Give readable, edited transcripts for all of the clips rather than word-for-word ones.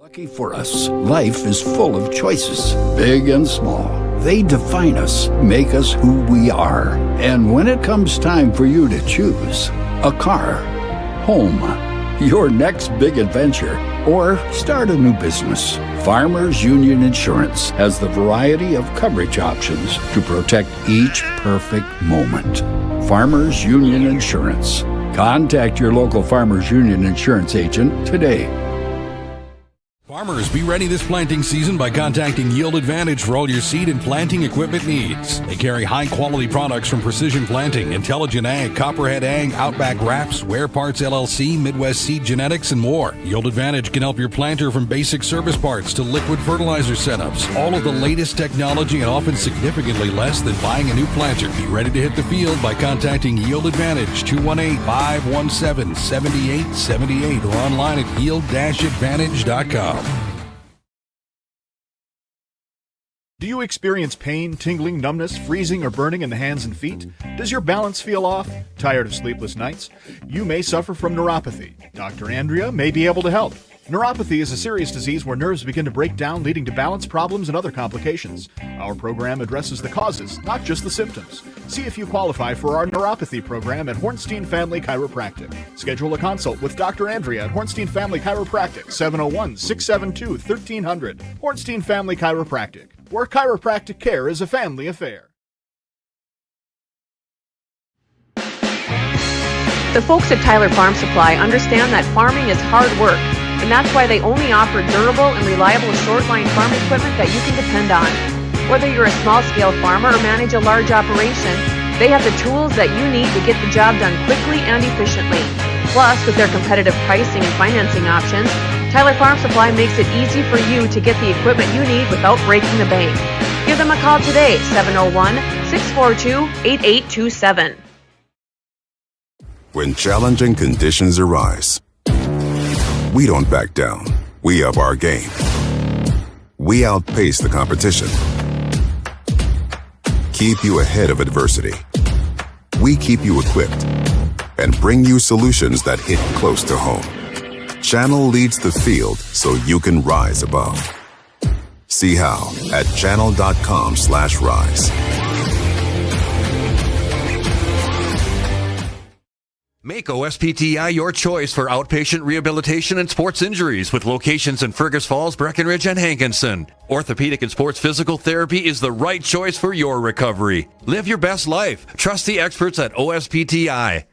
Lucky for us, life is full of choices, big and small. They define us, make us who we are. And when it comes time for you to choose a car, home, your next big adventure, or start a new business, Farmers Union Insurance has the variety of coverage options to protect each perfect moment. Farmers Union Insurance. Contact your local Farmers Union Insurance agent today. Farmers, be ready this planting season by contacting Yield Advantage for all your seed and planting equipment needs. They carry high-quality products from Precision Planting, Intelligent Ag, Copperhead Ag, Outback Wraps, Ware Parts LLC, Midwest Seed Genetics, and more. Yield Advantage can help your planter from basic service parts to liquid fertilizer setups. All of the latest technology and often significantly less than buying a new planter. Be ready to hit the field by contacting Yield Advantage, 218-517-7878, or online at yield-advantage.com. Do you experience pain, tingling, numbness, freezing, or burning in the hands and feet? Does your balance feel off? Tired of sleepless nights? You may suffer from neuropathy. Dr. Andrea may be able to help. Neuropathy is a serious disease where nerves begin to break down, leading to balance problems and other complications. Our program addresses the causes, not just the symptoms. See if you qualify for our neuropathy program at Hornstein Family Chiropractic. Schedule a consult with Dr. Andrea at Hornstein Family Chiropractic, 701-672-1300. Hornstein Family Chiropractic, where chiropractic care is a family affair. The folks at Tyler Farm Supply understand that farming is hard work, and that's why they only offer durable and reliable short-line farm equipment that you can depend on. Whether you're a small-scale farmer or manage a large operation, they have the tools that you need to get the job done quickly and efficiently. Plus, with their competitive pricing and financing options, Tyler Farm Supply makes it easy for you to get the equipment you need without breaking the bank. Give them a call today, 701-642-8827. When challenging conditions arise, we don't back down. We up our game. We outpace the competition. Keep you ahead of adversity. We keep you equipped and bring you solutions that hit close to home. Channel leads the field so you can rise above. See how at channel.com/rise. Make OSPTI your choice for outpatient rehabilitation and sports injuries with locations in Fergus Falls, Breckenridge, and Hankinson. Orthopedic and sports physical therapy is the right choice for your recovery. Live your best life. Trust the experts at OSPTI.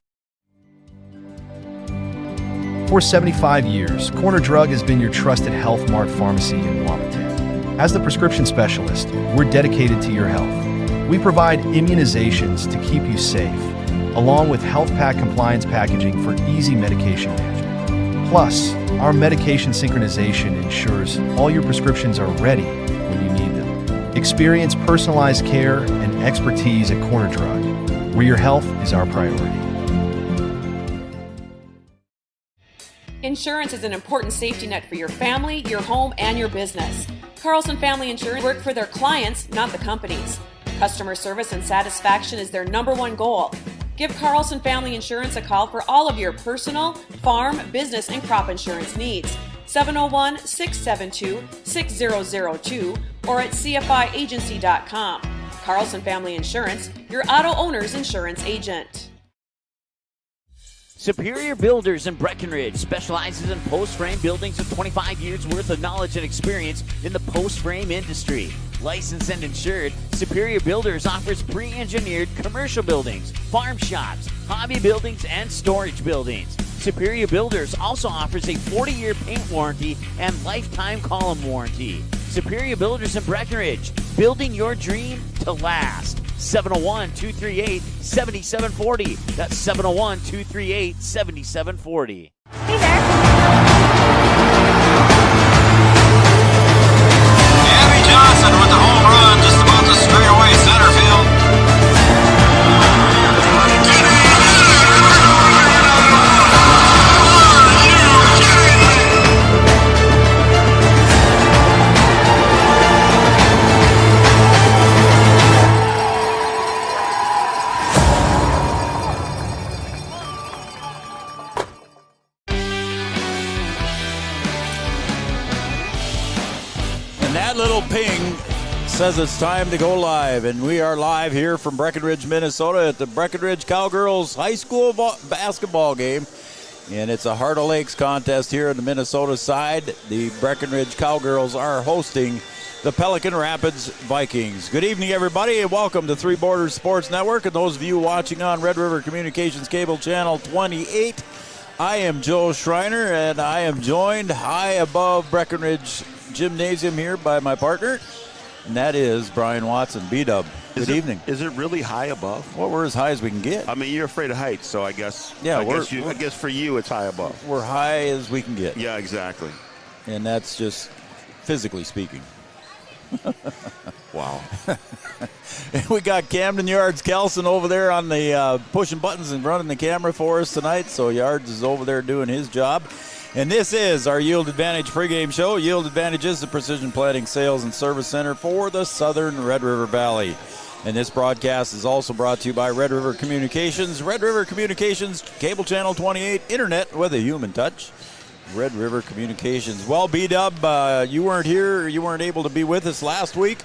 For 75 years, Corner Drug has been your trusted Health Mart pharmacy in Wapaton. As the prescription specialist, we're dedicated to your health. We provide immunizations to keep you safe, along with health pack compliance packaging for easy medication management. Plus, our medication synchronization ensures all your prescriptions are ready when you need them. Experience personalized care and expertise at Corner Drug, where your health is our priority. Insurance is an important safety net for your family, your home, and your business. Carlson Family Insurance work for their clients, not the companies. Customer service and satisfaction is their number one goal. Give Carlson Family Insurance a call for all of your personal, farm, business, and crop insurance needs. 701-672-6002 or at cfiagency.com. Carlson Family Insurance, your auto owner's insurance agent. Superior Builders in Breckenridge specializes in post-frame buildings with 25 years worth of knowledge and experience in the post-frame industry. Licensed and insured, Superior Builders offers pre-engineered commercial buildings, farm shops, hobby buildings, and storage buildings. Superior Builders also offers a 40-year paint warranty and lifetime column warranty. Superior Builders in Breckenridge, building your dream to last. 701-238-7740. That's 701-238-7740. Hey there. Abby Johnson with the home run just about to straightaway center field. little ping says it's time to go live, and we are live here from Breckenridge, Minnesota at the Breckenridge Cowgirls high school basketball game, and it's a Heart of Lakes contest here on the Minnesota side. The Breckenridge Cowgirls are hosting the Pelican Rapids Vikings. Good evening, everybody, and welcome to Three Borders Sports Network, and those of you watching on Red River Communications Cable Channel 28. I am Joe Schreiner, and I am joined high above Breckenridge Gymnasium here by my partner, and that is Brian Watson, B-Dub. Good evening. Is it really high above? Well, we're as high as we can get. I mean, you're afraid of heights, so I guess. Yeah, I guess for you, it's high above. We're high as we can get. Yeah, exactly. And that's just physically speaking. Wow. We got Camden Yards Kelson over there on the pushing buttons and running the camera for us tonight. So Yards is over there doing his job. And this is our Yield Advantage pregame show. Yield Advantage is the precision planting sales and service center for the southern Red River Valley. And this broadcast is also brought to you by Red River Communications. Red River Communications, Cable Channel 28, Internet with a human touch. Red River Communications. Well, B-Dub, you weren't here. You weren't able to be with us last week.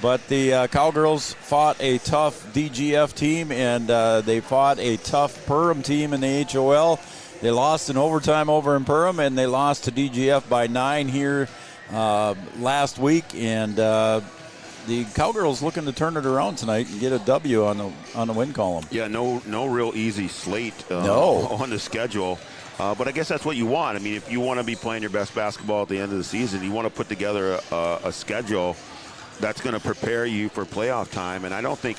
But the Cowgirls fought a tough DGF team, and they fought a tough Perham team in the HOL. They lost in overtime over in Perham, and they lost to DGF by 9 here last week. And the Cowgirls looking to turn it around tonight and get a W on the win column. Yeah, no real easy slate on the schedule. But I guess that's what you want. I mean, if you want to be playing your best basketball at the end of the season, you want to put together a schedule that's going to prepare you for playoff time. And I don't think,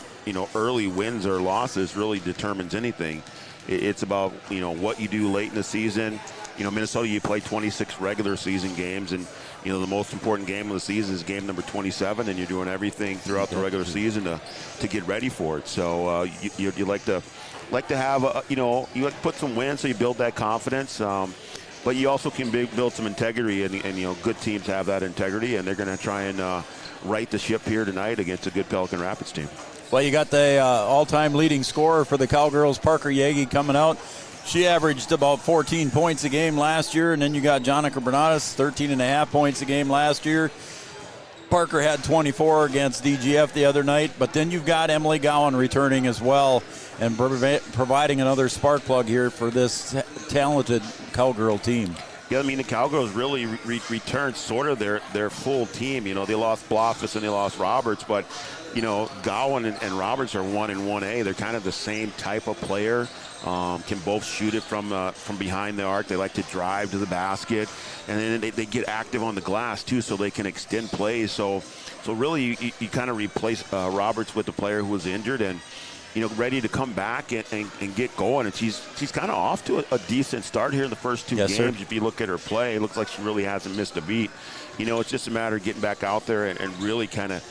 early wins or losses really determines anything. It's about, what you do late in the season. Minnesota, you play 26 regular season games, and, the most important game of the season is game number 27, and you're doing everything throughout the regular season to get ready for it. So you like to have, you like to put some wins so you build that confidence. But you also can build some integrity, and good teams have that integrity, and they're going to try and right the ship here tonight against a good Pelican Rapids team. Well, you got the all-time leading scorer for the Cowgirls, Parker Yaggy, coming out. She averaged about 14 points a game last year, and then you got Jonica Bernadas, 13.5 points a game last year. Parker had 24 against DGF the other night, but then you've got Emily Gowan returning as well and providing another spark plug here for this talented Cowgirl team. Yeah, I mean, the Cowgirls really returned sort of their full team. They lost Blofus and they lost Roberts, but, Gowan and Roberts are 1 and 1A. They're kind of the same type of player. Can both shoot it from behind the arc. They like to drive to the basket, and then they get active on the glass too, so they can extend plays. So really, you kind of replace Roberts with the player who was injured and ready to come back and get going. And she's kind of off to a decent start here in the first two games. Sir. If you look at her play, it looks like she really hasn't missed a beat. It's just a matter of getting back out there and really kind of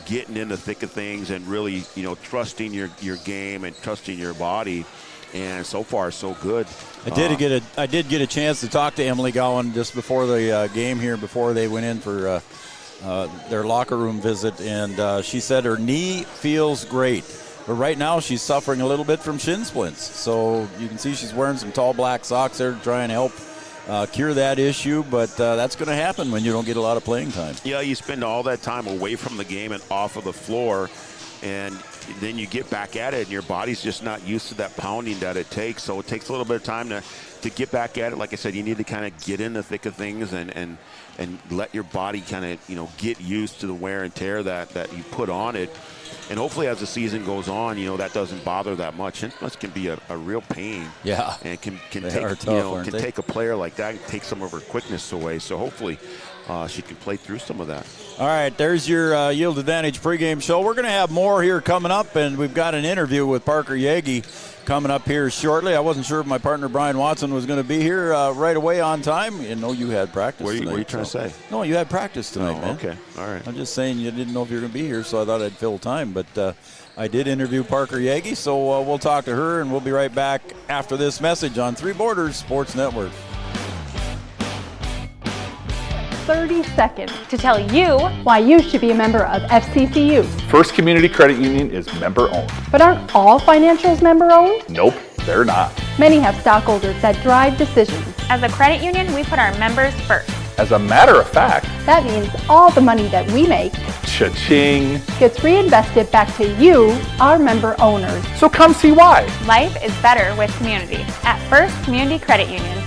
getting in the thick of things and really trusting your game and trusting your body. And so far, so good. I did get a chance to talk to Emily Gowan just before the game here, before they went in for their locker room visit, and she said her knee feels great. But right now she's suffering a little bit from shin splints. So you can see she's wearing some tall black socks there to try and help cure that issue. But that's going to happen when you don't get a lot of playing time. Yeah, you spend all that time away from the game and off of the floor, and then you get back at it, and your body's just not used to that pounding that it takes. So it takes a little bit of time to get back at it. Like I said, you need to kind of get in the thick of things and let your body kind of get used to the wear and tear that you put on it. And hopefully as the season goes on, that doesn't bother that much. Shin splints can be a real pain. Yeah. And can tough, take a player like that and take some of her quickness away. So hopefully she can play through some of that. All right, there's your Yield Advantage pregame show. We're going to have more here coming up, and we've got an interview with Parker Yaggy coming up here shortly. I wasn't sure if my partner Brian Watson was going to be here right away on time. You had practice tonight. What are you trying to say? No, you had practice tonight, man. Okay, all right. I'm just saying you didn't know if you were going to be here, so I thought I'd fill time. But I did interview Parker Yaggy, so we'll talk to her, and we'll be right back after this message on Three Borders Sports Network. 30 seconds to tell you why you should be a member of FCCU. First Community Credit Union is member-owned. But aren't all financials member-owned? Nope, they're not. Many have stockholders that drive decisions. As a credit union, we put our members first. As a matter of fact, That means all the money that we make cha-ching. gets reinvested back to you, our member owners. So come see why. Life is better with community at First Community Credit Union.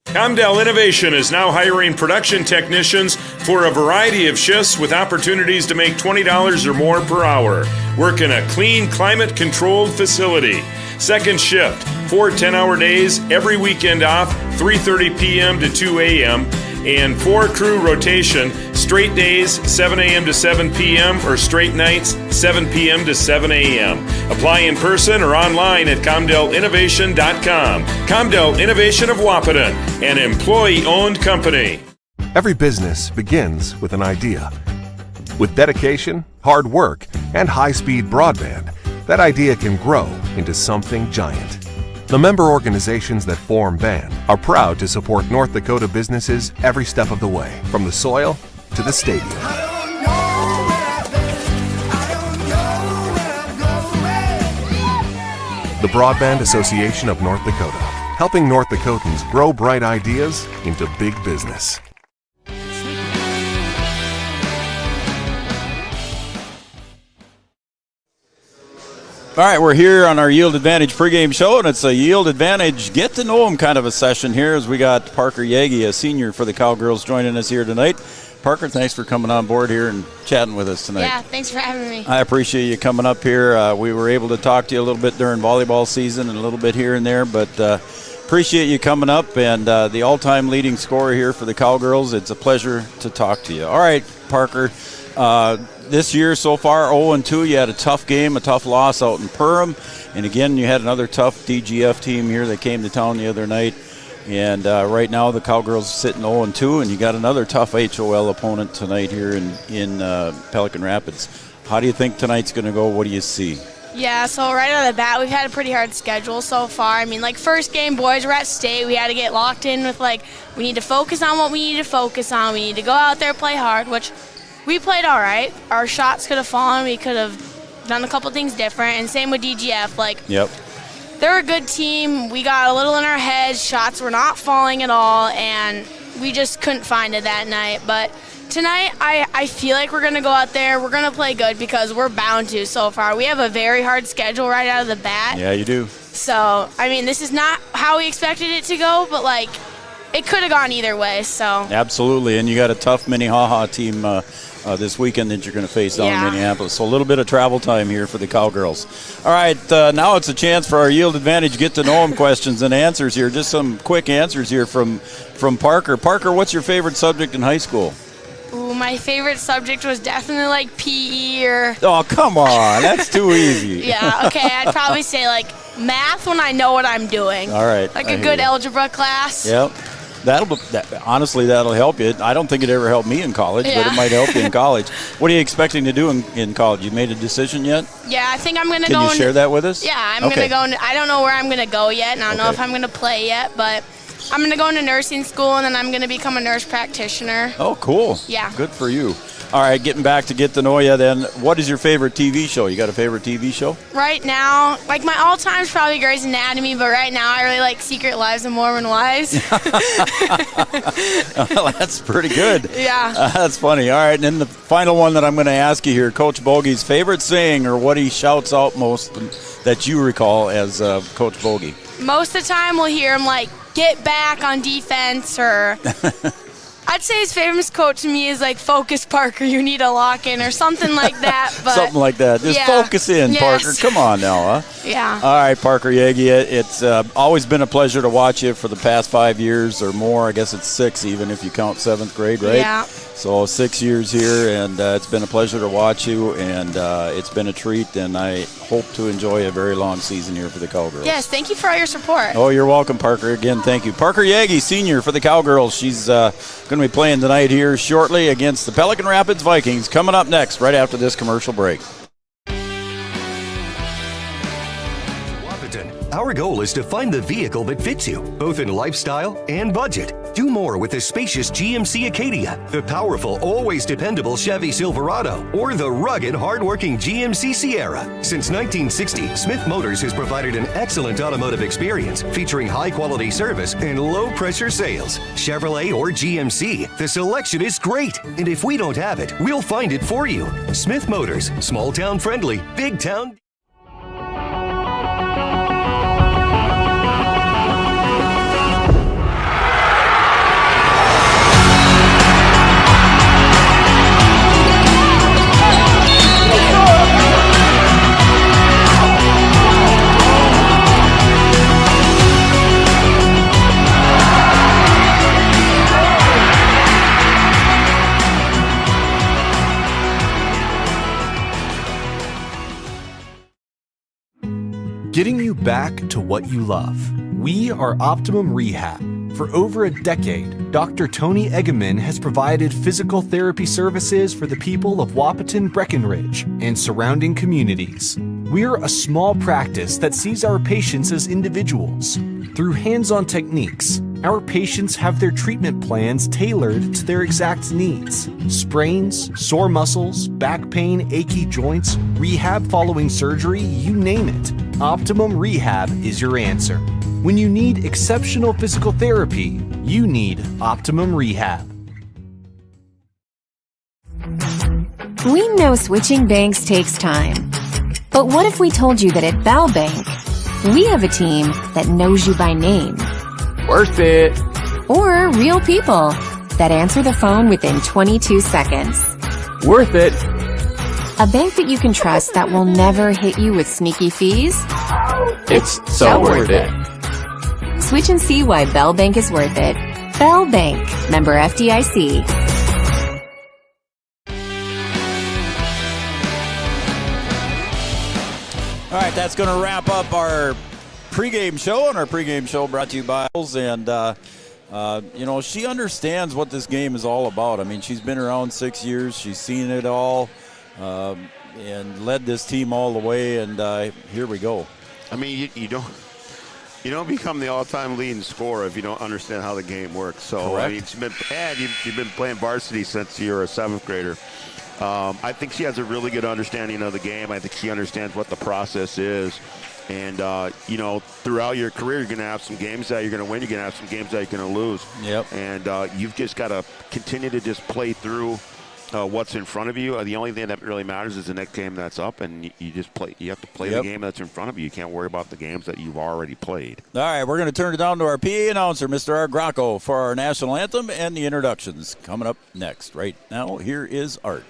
Comdell Innovation is now hiring production technicians for a variety of shifts with opportunities to make $20 or more per hour. Work in a clean, climate-controlled facility. Second shift, 4 10-hour days, every weekend off, 3:30 p.m. to 2 a.m., and 4-crew rotation, straight days, 7 a.m. to 7 p.m., or straight nights, 7 p.m. to 7 a.m. Apply in person or online at ComdellInnovation.com. Comdell Innovation of Wahpeton, an employee-owned company. Every business begins with an idea. With dedication, hard work, and high-speed broadband, that idea can grow into something giant. The member organizations that form BAND are proud to support North Dakota businesses every step of the way, from the soil to the stadium. The Broadband Association of North Dakota, helping North Dakotans grow bright ideas into big business. All right, we're here on our Yield Advantage pregame show, and it's a Yield Advantage get-to-know-him kind of a session here as we got Parker Yaggy, a senior for the Cowgirls, joining us here tonight. Parker, thanks for coming on board here and chatting with us tonight. Yeah, thanks for having me. I appreciate you coming up here. We were able to talk to you a little bit during volleyball season and a little bit here and there, but appreciate you coming up, and the all-time leading scorer here for the Cowgirls. It's a pleasure to talk to you. All right, Parker. This year so far, 0-2. You had a tough game, a tough loss out in Perham. And again, you had another tough DGF team here that came to town the other night. And right now the Cowgirls are sitting 0-2, and you got another tough HOL opponent tonight here in Pelican Rapids. How do you think tonight's going to go? What do you see? Yeah, so right out of the bat, we've had a pretty hard schedule so far. I mean, first game, boys were at state. We had to get locked in with, we need to focus on what we need to focus on. We need to go out there, play hard, which we played all right. Our shots could have fallen. We could have done a couple things different, and same with DGF. Yep. They're a good team. We got a little in our heads. Shots were not falling at all, and we just couldn't find it that night. But tonight, I feel like we're going to go out there. We're going to play good because we're bound to so far. We have a very hard schedule right out of the bat. Yeah, you do. So, I mean, this is not how we expected it to go, but, it could have gone either way. So Absolutely, and you got a tough Minnehaha team this weekend that you're going to face down in Minneapolis. So a little bit of travel time here for the Cowgirls. All right, now it's a chance for our Yield Advantage get-to-know-him questions and answers here. Just some quick answers here from Parker. Parker, what's your favorite subject in high school? Ooh, my favorite subject was definitely PE or... Oh, come on. That's too easy. Yeah, okay. I'd probably say math when I know what I'm doing. All right. A good algebra class. Yep. Honestly, that'll help you. I don't think it ever helped me in college, but it might help you in college. What are you expecting to do in college? You made a decision yet? Yeah, I think I'm going to go. Can you share that with us? Yeah, I'm going to go. I don't know where I'm going to go yet, and I don't know if I'm going to play yet, but I'm going to go into nursing school, and then I'm going to become a nurse practitioner. Oh, cool. Yeah. Good for you. All right, getting back to get to know you then. What is your favorite TV show? You got a favorite TV show? Right now, my all-time is probably Grey's Anatomy, but right now I really like Secret Lives of Mormon Wives. Well, that's pretty good. Yeah. That's funny. All right, and then the final one that I'm going to ask you here, Coach Bogey's favorite saying or what he shouts out most that you recall as Coach Bogey? Most of the time we'll hear him get back on defense, or... I'd say his famous quote to me is focus, Parker, you need a lock in, or something like that. But something like that. Just focus in, Parker. Come on now, huh? Yeah. All right, Parker Yaggy, it's always been a pleasure to watch you for the past 5 years or more. I guess it's 6 even if you count 7th grade, right? Yeah. So 6 years here, and it's been a pleasure to watch you, and it's been a treat, and I hope to enjoy a very long season here for the Cowgirls. Yes, thank you for all your support. Oh, you're welcome, Parker. Again, thank you. Parker Yaggy, senior for the Cowgirls. She's going to be playing tonight here shortly against the Pelican Rapids Vikings. Coming up next, right after this commercial break. Our goal is to find the vehicle that fits you, both in lifestyle and budget. Do more with the spacious GMC Acadia, the powerful, always dependable Chevy Silverado, or the rugged, hardworking GMC Sierra. Since 1960, Smith Motors has provided an excellent automotive experience featuring high-quality service and low-pressure sales. Chevrolet or GMC, the selection is great. And if we don't have it, we'll find it for you. Smith Motors, small-town friendly, big-town. Getting you back to what you love. We are Optimum Rehab. For over a decade, Dr. Tony Eggeman has provided physical therapy services for the people of Wahpeton, Breckenridge, and surrounding communities. We're a small practice that sees our patients as individuals. Through hands-on techniques, our patients have their treatment plans tailored to their exact needs. Sprains, sore muscles, back pain, achy joints, rehab following surgery, you name it. Optimum Rehab is your answer. When you need exceptional physical therapy, you need Optimum Rehab. We know switching banks takes time. But what if we told you that at Bell Bank, we have a team that knows you by name? Worth it. Or real people that answer the phone within 22 seconds. Worth it. A bank that you can trust that will never hit you with sneaky fees? It's so worth it. Switch and see why Bell Bank is worth it. Bell Bank, member FDIC. All right, that's going to wrap up our pregame show, and our pregame show brought to you by Cowgirls. And, you know, she understands what this game is all about. I mean, she's been around 6 years. She's seen it all and led this team all the way, and here we go. I mean, you don't become the all-time leading scorer if you don't understand how the game works. So, correct. I mean, you've been playing varsity since you were a 7th grader. I think she has a really good understanding of the game. I think she understands what the process is. And, you know, throughout your career, you're going to have some games that you're going to win. You're going to have some games that you're going to lose. Yep. And you've just got to continue to just play through what's in front of you. The only thing that really matters is the next game that's up, and you just play. You have to play the game that's in front of you. You can't worry about the games that you've already played. All right, we're going to turn it down to our PA announcer, Mr. Art Gracco, for our national anthem and the introductions. Coming up next. Right now, here is Art.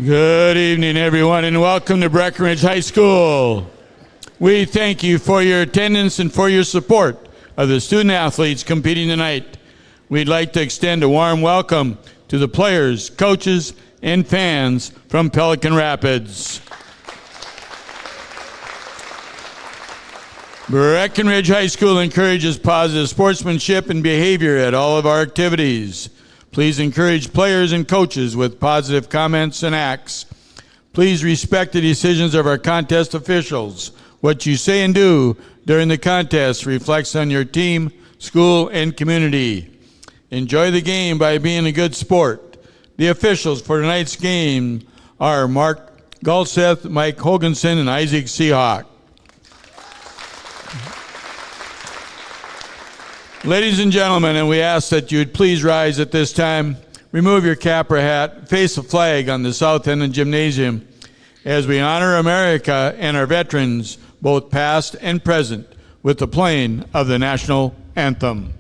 Good evening, everyone, and welcome to Breckenridge High School. We thank you for your attendance and for your support of the student athletes competing tonight. We'd like to extend a warm welcome to the players, coaches, and fans from Pelican Rapids. Breckenridge High School encourages positive sportsmanship and behavior at all of our activities. Please encourage players and coaches with positive comments and acts. Please respect the decisions of our contest officials. What you say and do during the contest reflects on your team, school, and community. Enjoy the game by being a good sport. The officials for tonight's game are Mark Galseth, Mike Hoganson, and Isaac Seahawk. Ladies and gentlemen, and we ask that you would please rise at this time, remove your cap or hat, face the flag on the south end of the gymnasium as we honor America and our veterans, both past and present, with the playing of the national anthem.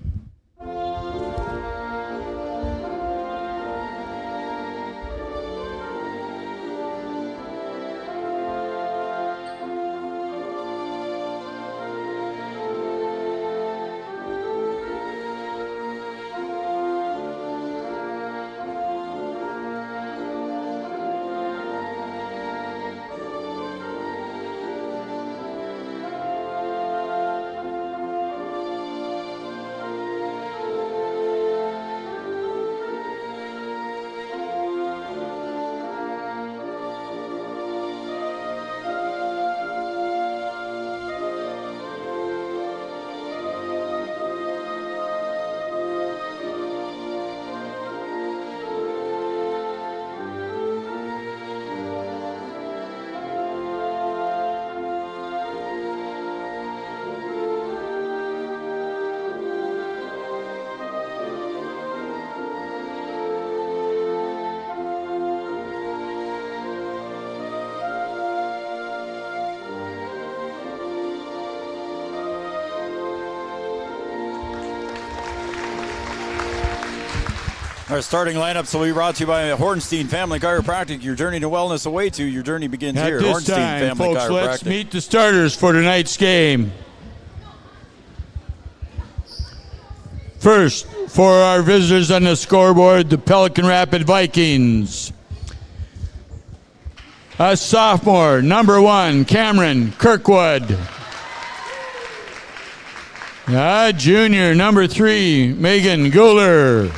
Our starting lineups will be brought to you by Hornstein Family Chiropractic. Your journey to wellness away to. Your journey begins here. At this Hornstein time, Family folks, Chiropractic. let's meet the starters for tonight's game. First, for our visitors on the scoreboard, the Pelican Rapid Vikings. A sophomore, number 1, Cameron Kirkwood. A junior, number 3, Megan Guler.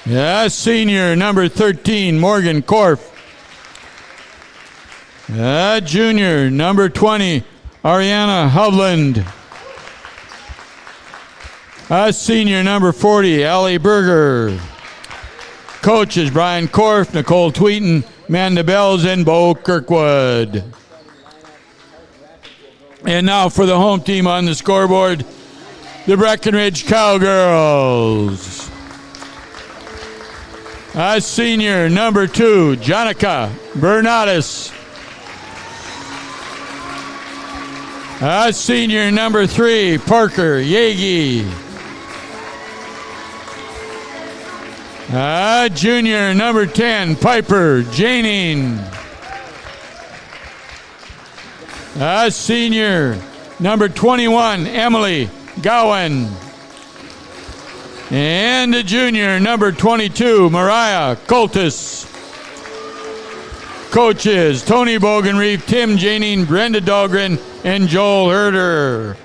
A senior, number 13, Morgan Korf. A junior, number 20, Ariana Hovland. A senior, number 40, Allie Berger. Coaches, Brian Korf, Nicole Tweeton, Amanda Bells, and Bo Kirkwood. And now for the home team on the scoreboard, the Breckenridge Cowgirls. A senior, number 2, Jonica Bernatis. A senior, number 3, Parker Yaggy. A junior, number 10, Piper Janing. A senior, number 21, Emily Gowan. And a junior, number 22, Mariah Coltis. Coaches, Tony Bogenreef, Tim Janing, Brenda Dahlgren, and Joel Herder.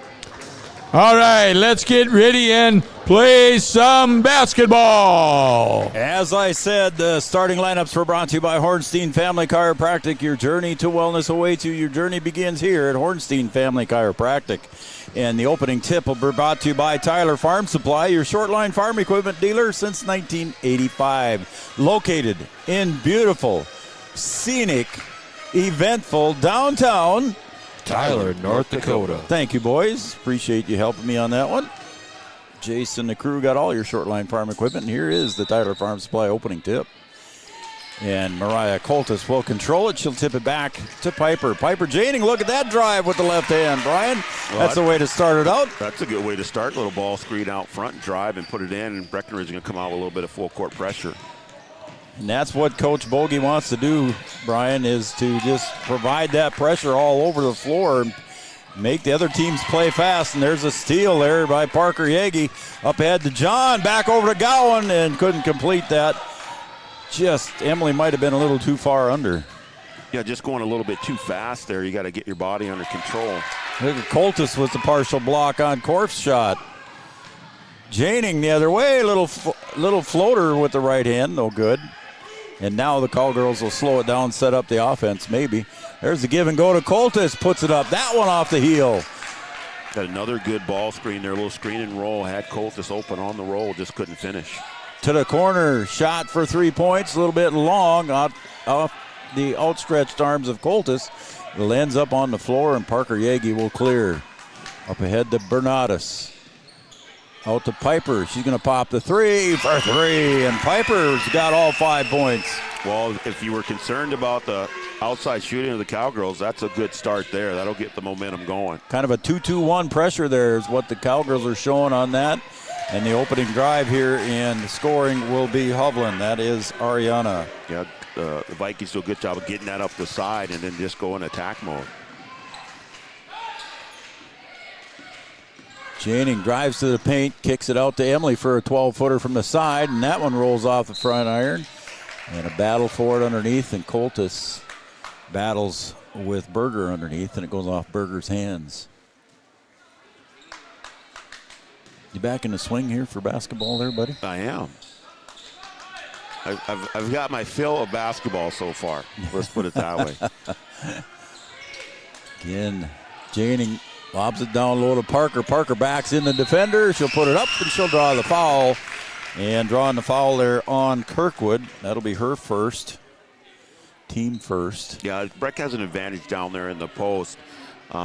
All right, let's get ready and play some basketball. As I said, the starting lineups were brought to you by Hornstein Family Chiropractic. Your journey to wellness away to. Your journey begins here at Hornstein Family Chiropractic. And the opening tip will be brought to you by Tyler Farm Supply, your short-line farm equipment dealer since 1985. Located in beautiful, scenic, eventful downtown Tyler, North Dakota. Thank you, boys. Appreciate you helping me on that one. Jason, the crew got all your short-line farm equipment. And here is the Tyler Farm Supply opening tip. And Mariah Coltis will control it. She'll tip it back to Piper. Piper Janing, look at that drive with the left hand, Brian. Well, that's the way to start it out. That's a good way to start. Little ball screen out front, drive, and put it in. And Breckenridge is going to come out with a little bit of full court pressure. And that's what Coach Bogie wants to do, Brian, is to just provide that pressure all over the floor and make the other teams play fast. And there's a steal there by Parker Yaggy. Up ahead to John, back over to Gowan, and couldn't complete that. Just, Emily might have been a little too far under. Yeah, just going a little bit too fast there. You got to get your body under control. Look at Coltis with the partial block on Korf's shot. Janing the other way, little floater with the right hand, no good. And now the Cowgirls will slow it down, set up the offense, maybe. There's the give and go to Coltis, puts it up. That one off the heel. Got another good ball screen there, a little screen and roll. Had Coltis open on the roll, just couldn't finish. To the corner, shot for 3 points, a little bit long off the outstretched arms of Coltis. It ends up on the floor, and Parker Yaggy will clear. Up ahead to Bernatis. Out to Piper. She's going to pop the 3 for 3, and Piper's got all 5 points. Well, if you were concerned about the outside shooting of the Cowgirls, that's a good start there. That'll get the momentum going. Kind of a 2-2-1 pressure there is what the Cowgirls are showing on that. And the opening drive here and scoring will be Hovland. That is Ariana. Yeah, the Vikings do a good job of getting that up the side and then just go in attack mode. Janing drives to the paint, kicks it out to Emily for a 12-footer from the side, and that one rolls off the front iron. And a battle for it underneath, and Coltis battles with Berger underneath, and it goes off Berger's hands. You back in the swing here for basketball there, buddy? I am. I've got my fill of basketball so far. Let's put it that way. Again, Janing lobs it down low to Parker. Parker backs in the defender. She'll put it up, and she'll draw the foul. And drawing the foul there on Kirkwood. That'll be her first. Team first. Yeah, Breck has an advantage down there in the post.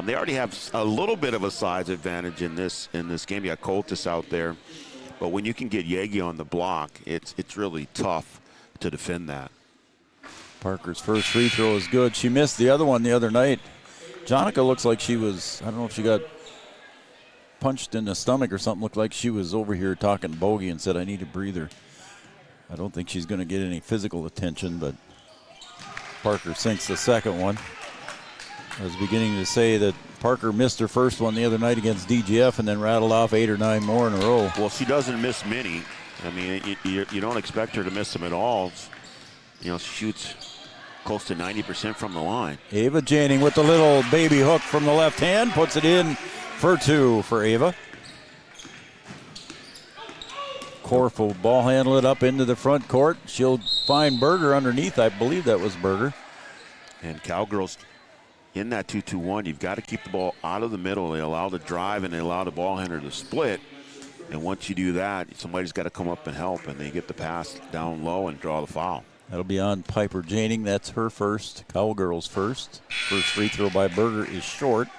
They already have a little bit of a size advantage in this game. You got Coltis out there. But when you can get Yaggy on the block, it's really tough to defend that. Parker's first free throw is good. She missed the other one the other night. Jonica looks like she was, I don't know if she got punched in the stomach or something. Looked like she was over here talking to Bogey and said, I need a breather. I don't think she's going to get any physical attention, but Parker sinks the second one. I was beginning to say that Parker missed her first one the other night against DGF and then rattled off 8 or 9 more in a row. Well, she doesn't miss many. I mean, you don't expect her to miss them at all. You know, she shoots close to 90% from the line. Ava Janing with the little baby hook from the left hand, puts it in for 2 for Ava. Korf will ball handle it up into the front court. She'll find Berger underneath. I believe that was Berger. And Cowgirls in that 2-2-1, you've got to keep the ball out of the middle. They allow the drive and they allow the ball handler to split. And once you do that, somebody's got to come up and help, and they get the pass down low and draw the foul. That'll be on Piper Janing. That's her first. Cowgirls first. First free throw by Berger is short.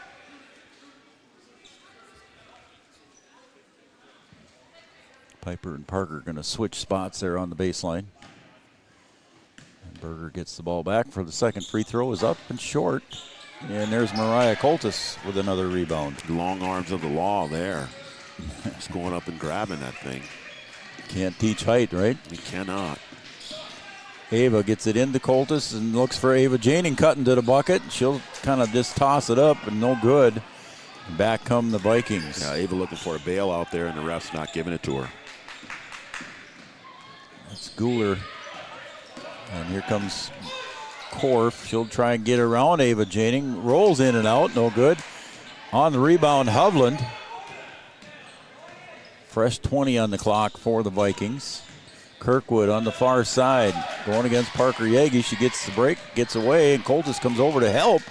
Piper and Parker going to switch spots there on the baseline. And Berger gets the ball back for the second free throw. Is up and short. And there's Mariah Coltis with another rebound. The long arms of the law there. Just going up and grabbing that thing. Can't teach height, right? You cannot. Ava gets it into Coltis and looks for Ava Janing cutting to the bucket. She'll kind of just toss it up and no good. Back come the Vikings. Yeah, Ava looking for a bailout there and the ref's not giving it to her. That's Guler. And here comes Korf. She'll try and get around Ava Janing. Rolls in and out, no good. On the rebound, Hovland. Fresh 20 on the clock for the Vikings. Kirkwood on the far side, going against Parker Yaggy. She gets the break, gets away, and Coltis comes over to help.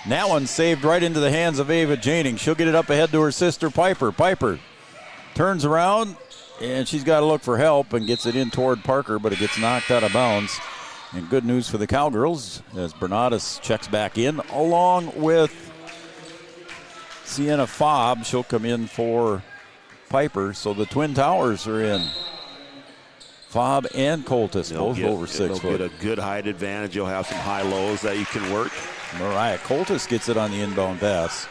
And that one saved right into the hands of Ava Janing. She'll get it up ahead to her sister, Piper. Piper turns around, and she's got to look for help and gets it in toward Parker, but it gets knocked out of bounds. And good news for the Cowgirls as Bernadas checks back in, along with Sienna Fobb. She'll come in for Piper, so the Twin Towers are in. Fobb and Coltis, both over 6 foot. They'll get a good height advantage. You'll have some high lows that you can work. Mariah Coltis gets it on the inbound pass.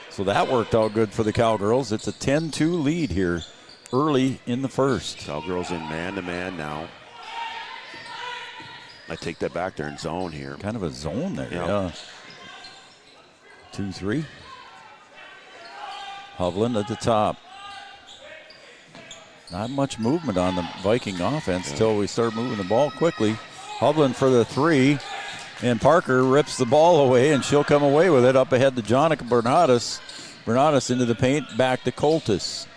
So that worked out good for the Cowgirls. It's a 10-2 lead here early in the first. Cowgirls in man-to-man now. I take that back. They're in zone here. Kind of a zone there, yeah. 2-3. Hovland at the top. Not much movement on the Viking offense until we start moving the ball quickly. Hovland for the 3, and Parker rips the ball away, and she'll come away with it up ahead to Jonica Bernadas. Bernadas into the paint, back to Coltis.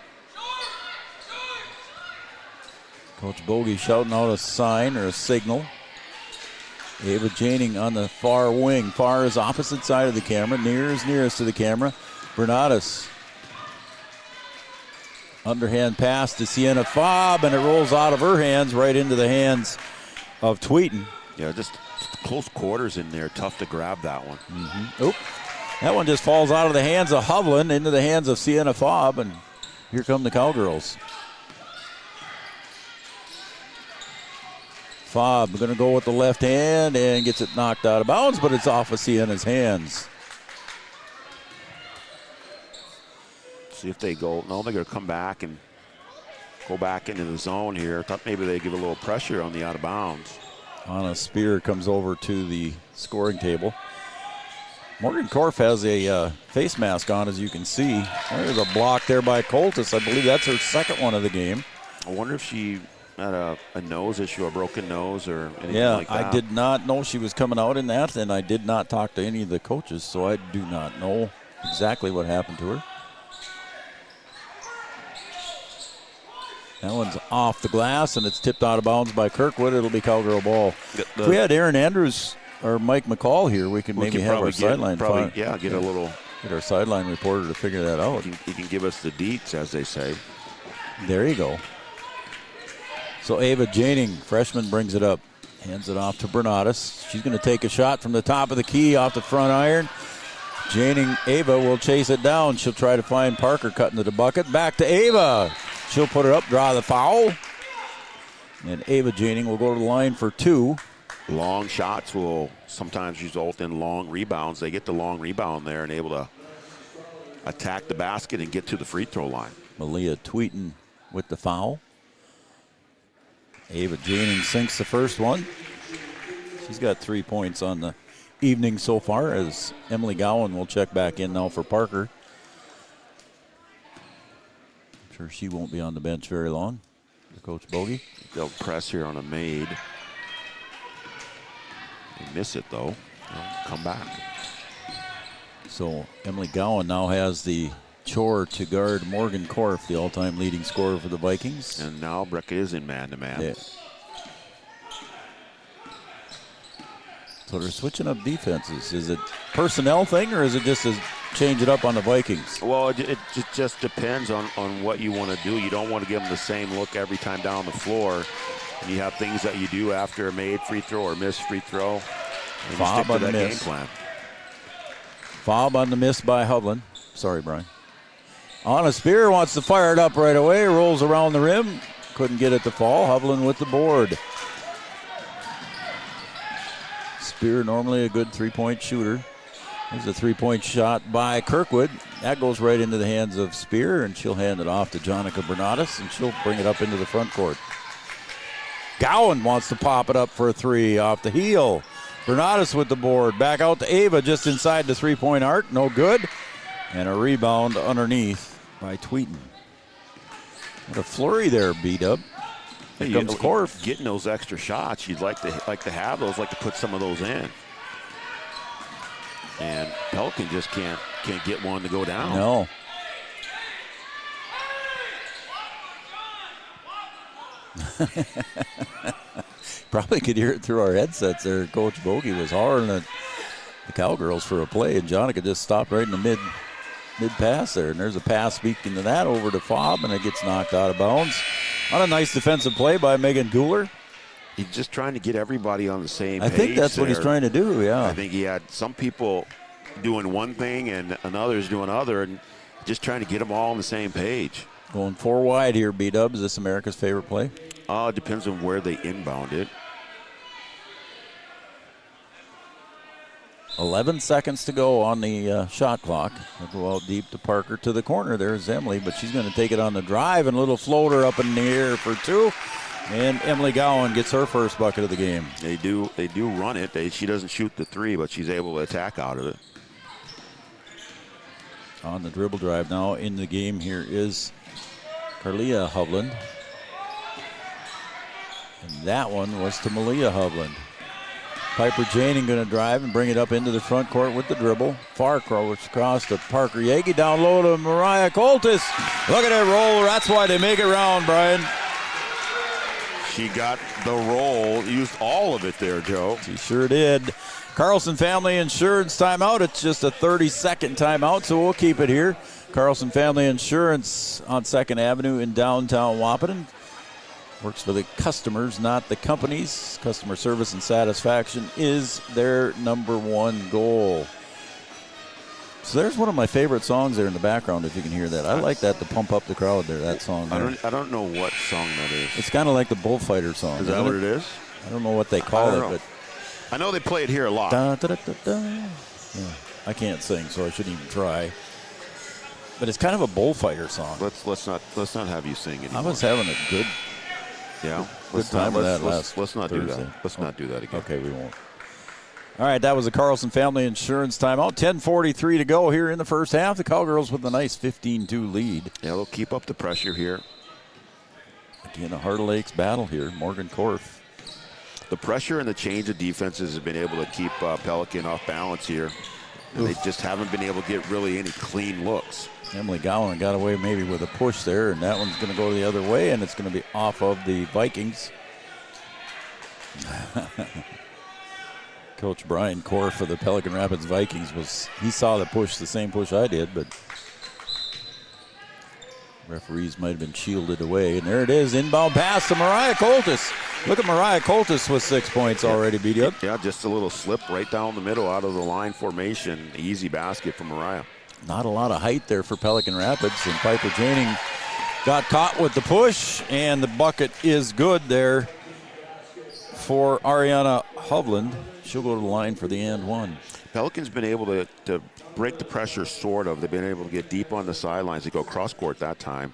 Coach Bogey shouting out a sign or a signal. Ava Janing on the far wing. Far is opposite side of the camera. Near is nearest to the camera. Bernadas. Underhand pass to Sienna Fobb, and it rolls out of her hands right into the hands of Tweeten. Yeah, just close quarters in there. Tough to grab that one. Oop. That one just falls out of the hands of Hovland into the hands of Sienna Fobb, and here come the Cowgirls. Fobb going to go with the left hand and gets it knocked out of bounds, but it's off of Sienna's hands. See if they go. No, they're going to come back and go back into the zone here. I thought maybe they give a little pressure on the out of bounds. Anna Spear comes over to the scoring table. Morgan Korf has a face mask on, as you can see. There's a block there by Coltis. I believe that's her second one of the game. I wonder if she had a nose issue, a broken nose, or anything like that. I did not know she was coming out in that, and I did not talk to any of the coaches, so I do not know exactly what happened to her. That one's off the glass, and it's tipped out of bounds by Kirkwood. It'll be Cowgirl ball. If we had Aaron Andrews or Mike McCall here, we could maybe have our sideline. Get a little. Get our sideline reporter to figure that out. He can give us the deets, as they say. There you go. So Ava Janing, freshman, brings it up. Hands it off to Bernadas. She's going to take a shot from the top of the key off the front iron. Janing, Ava will chase it down. She'll try to find Parker cutting to the bucket. Back to Ava. She'll put it up, draw the foul. And Ava Janing will go to the line for 2. Long shots will sometimes result in long rebounds. They get the long rebound there and able to attack the basket and get to the free throw line. Malia Tweeten with the foul. Ava Janing sinks the first one. She's got 3 points on the evening so far, as Emily Gowan will check back in now for Parker. I'm sure she won't be on the bench very long. Coach Bogey. They'll press here on a maid. They miss it though. They'll come back. So Emily Gowan now has the chore to guard Morgan Korf, the all-time leading scorer for the Vikings. And now Breck is in man-to-man. Yeah. So they're switching up defenses. Is it personnel thing, or is it just to change it up on the Vikings? Well, it just depends on what you want to do. You don't want to give them the same look every time down the floor. And you have things that you do after a made free throw or missed free throw. And Fob on the miss. Game plan. Fob on the miss by Hovland. Sorry, Brian. Anna Spear wants to fire it up right away. Rolls around the rim. Couldn't get it to fall. Hovland with the board. Spear, normally a good three-point shooter. There's a three-point shot by Kirkwood. That goes right into the hands of Spear, and she'll hand it off to Jonica Bernatus, and she'll bring it up into the front court. Gowan wants to pop it up for a three off the heel. Bernatus with the board. Back out to Ava just inside the three-point arc. No good. And a rebound underneath by Tweeten. What a flurry there, B-Dub. Here comes Korf. Getting those extra shots, you'd like to have those, like to put some of those in. And Pelican just can't get one to go down. No. Probably could hear it through our headsets there. Coach Bogey was hollering at the Cowgirls for a play, and Jonica just stopped right in the mid pass there. And there's a pass speaking to that over to Fob, and it gets knocked out of bounds. On a nice defensive play by Megan Guler. He's just trying to get everybody on the same page. I think that's what he's trying to do, yeah. I think he had some people doing one thing and others doing other, and just trying to get them all on the same page. Going 4 wide here, B-Dub. Is this America's favorite play? It depends on where they inbound it. 11 seconds to go on the shot clock. They'll go out deep to Parker to the corner. There's Emily, but she's going to take it on the drive, and a little floater up in the air for two. And Emily Gowan gets her first bucket of the game. They do run it. She doesn't shoot the three, but she's able to attack out of it. On the dribble drive now in the game here is Carlia Hovland. And that one was to Malia Hovland. Piper Janing going to drive and bring it up into the front court with the dribble. Far across to Parker Yaggy. Down low to Mariah Coltis. Look at that roll. That's why they make it round, Brian. She got the roll. Used all of it there, Joe. She sure did. Carlson Family Insurance timeout. It's just a 30-second timeout, so we'll keep it here. Carlson Family Insurance on 2nd Avenue in downtown Wahpeton. Works for the customers, not the companies. Customer service and satisfaction is their #1 goal. So there's one of my favorite songs there in the background, if you can hear that. I like that to pump up the crowd there, that song there. I don't know what song that is. It's kind of like the Bullfighter song. Is that what it is? I don't know what they call it, but I know they play it here a lot. Da, da, da, da, da. Yeah, I can't sing, so I shouldn't even try. But it's kind of a bullfighter song. Let's not have you sing anymore. I was having a good time with that last Let's not Thursday. do that. Let's not do that again. Okay, we won't. All right, that was the Carlson Family Insurance timeout. 10:43 to go here in the first half. The Cowgirls with a nice 15-2 lead. Yeah, they'll keep up the pressure here. Again, a Heart of Lakes battle here. Morgan Korf. The pressure and the change of defenses have been able to keep Pelican off balance here. And they just haven't been able to get really any clean looks. Emily Gowan got away maybe with a push there, and that one's going to go the other way, and it's going to be off of the Vikings. Coach Brian Korf for the Pelican Rapids Vikings he saw the push, the same push I did, but referees might have been shielded away. And there it is, inbound pass to Mariah Coltis. Look at Mariah Coltis with 6 points already, beat up. Yeah, just a little slip right down the middle out of the line formation. Easy basket for Mariah. Not a lot of height there for Pelican Rapids, and Piper Janing got caught with the push, and the bucket is good there for Ariana Hovland. she'll go to the line for the and one. Pelican's been able to break the pressure, sort of. They've been able to get deep on the sidelines. They go cross court that time,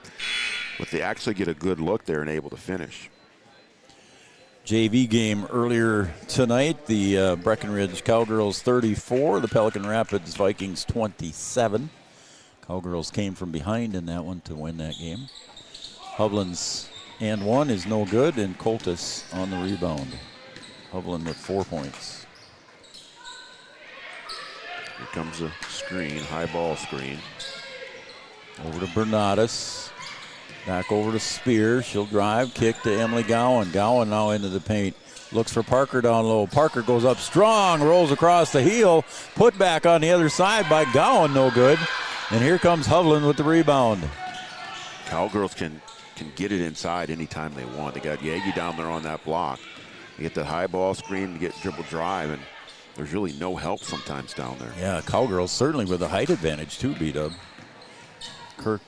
but they actually get a good look there and able to finish. JV game earlier tonight, the Breckenridge Cowgirls 34, the Pelican Rapids Vikings 27. Cowgirls came from behind in that one to win that game. Hovland's and one is no good, and Coltis on the rebound. Hovland with 4 points. Here comes a screen, high ball screen. Over to Bernadas. Back over to Spear. She'll drive, kick to Emily Gowan. Gowan now into the paint. Looks for Parker down low. Parker goes up strong, rolls across the heel. Put back on the other side by Gowan, no good. And here comes Hovland with the rebound. Cowgirls can get it inside anytime they want. They got Yaggy down there on that block. You get that high ball screen, you get dribble drive, and there's really no help sometimes down there. Yeah, Cowgirls certainly with a height advantage too, B-Dub. Kirk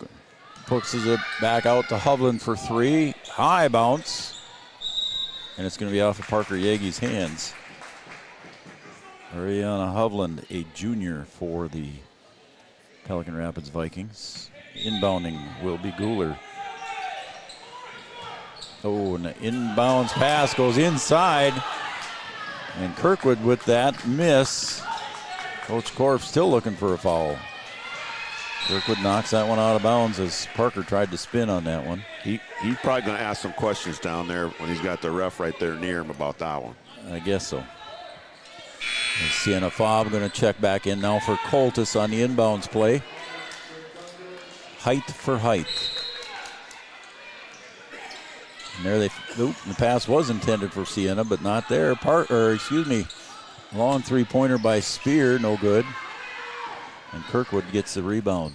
pushes it back out to Hovland for three. High bounce. And it's going to be off of Parker Yaggy's hands. Ariana Hovland, a junior for the Pelican Rapids Vikings. Inbounding will be Guler. Oh, and the inbounds pass goes inside. And Kirkwood with that miss. Coach Korf still looking for a foul. Kirkwood knocks that one out of bounds as Parker tried to spin on that one. He's probably going to ask some questions down there when he's got the ref right there near him about that one. I guess so. And Sienna Fobb going to check back in now for Coltis on the inbounds play. Height for height. And there the pass was intended for Sienna, but not there. Long three-pointer by Spear, no good. And Kirkwood gets the rebound.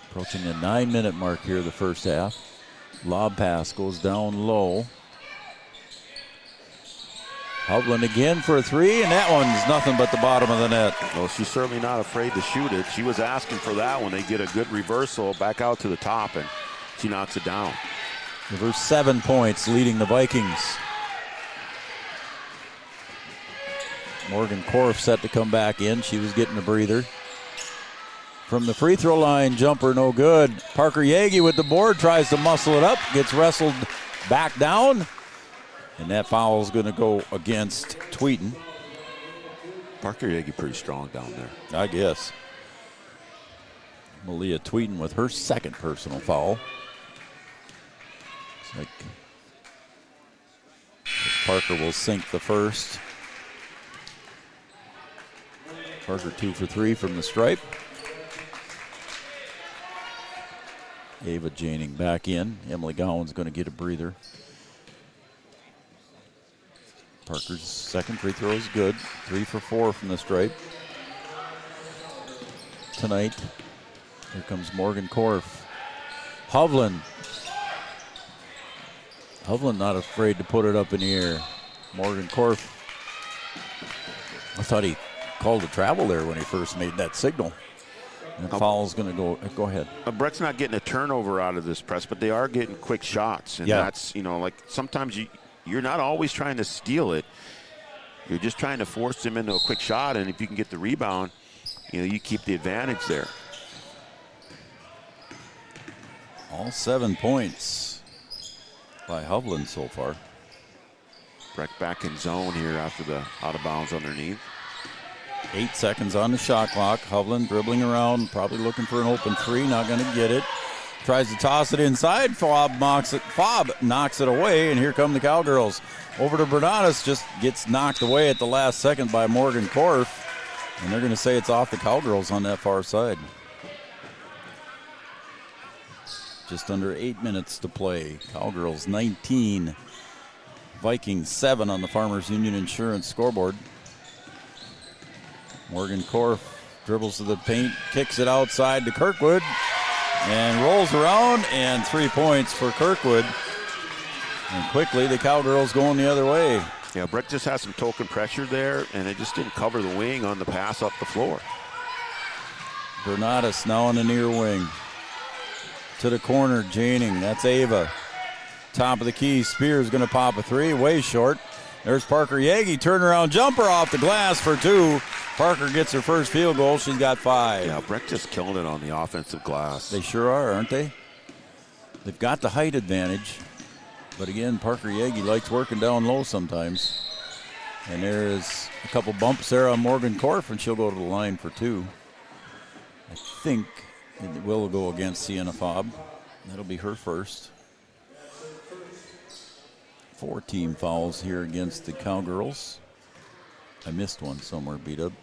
Approaching the 9-minute mark here of the first half. Lob pass goes down low. Hovland again for a three, and that one's nothing but the bottom of the net. Well, she's certainly not afraid to shoot it. She was asking for that one. They get a good reversal back out to the top, and she knocks it down. Give her 7 points, leading the Vikings. Morgan Korf set to come back in. She was getting a breather. From the free throw line, jumper no good. Parker Yaggy with the board, tries to muscle it up, gets wrestled back down. And that foul is going to go against Tweeten. Parker Yaggy pretty strong down there. I guess. Malia Tweeten with her second personal foul. Looks like Parker will sink the first. Parker 2 for 3 from the stripe. Ava Janing back in. Emily Gowan's going to get a breather. Parker's second free throw is good. 3 for 4 from the stripe. Tonight, here comes Morgan Korf. Hovland. Hovland not afraid to put it up in the air. Morgan Korf. I thought he called a travel there when he first made that signal. And the foul's going to go ahead. Breck's not getting a turnover out of this press, but they are getting quick shots. And that's, like sometimes you're not always trying to steal it. You're just trying to force them into a quick shot, and if you can get the rebound, you keep the advantage there. All 7 points by Hovland so far. Breck back in zone here after the out of bounds underneath. 8 seconds on the shot clock. Hovland dribbling around, probably looking for an open three, not going to get it. Tries to toss it inside. Fobb knocks it away, and here come the Cowgirls. Over to Bernadas, just gets knocked away at the last second by Morgan Korf, and they're going to say it's off the Cowgirls on that far side. Just under 8 minutes to play. Cowgirls 19, Vikings 7 on the Farmers Union Insurance scoreboard. Morgan Korf dribbles to the paint, kicks it outside to Kirkwood, and rolls around, and 3 points for Kirkwood. And quickly, the Cowgirls going the other way. Yeah, Breck just has some token pressure there, and they just didn't cover the wing on the pass up the floor. Bernadas now on the near wing. To the corner, Janing, that's Ava. top of the key. Spears going to pop a three, way short. There's Parker Yaggy, turnaround jumper off the glass for 2. Parker gets her first field goal. She's got 5. Yeah, Breck just killing it on the offensive glass. They sure are, aren't they? They've got the height advantage. But again, Parker Yaggy likes working down low sometimes. And there's a couple bumps there on Morgan Korf, and she'll go to the line for 2. I think it will go against Sienna Fobb. That'll be her first. 4 team fouls here against the Cowgirls. I missed one somewhere, B-Dub.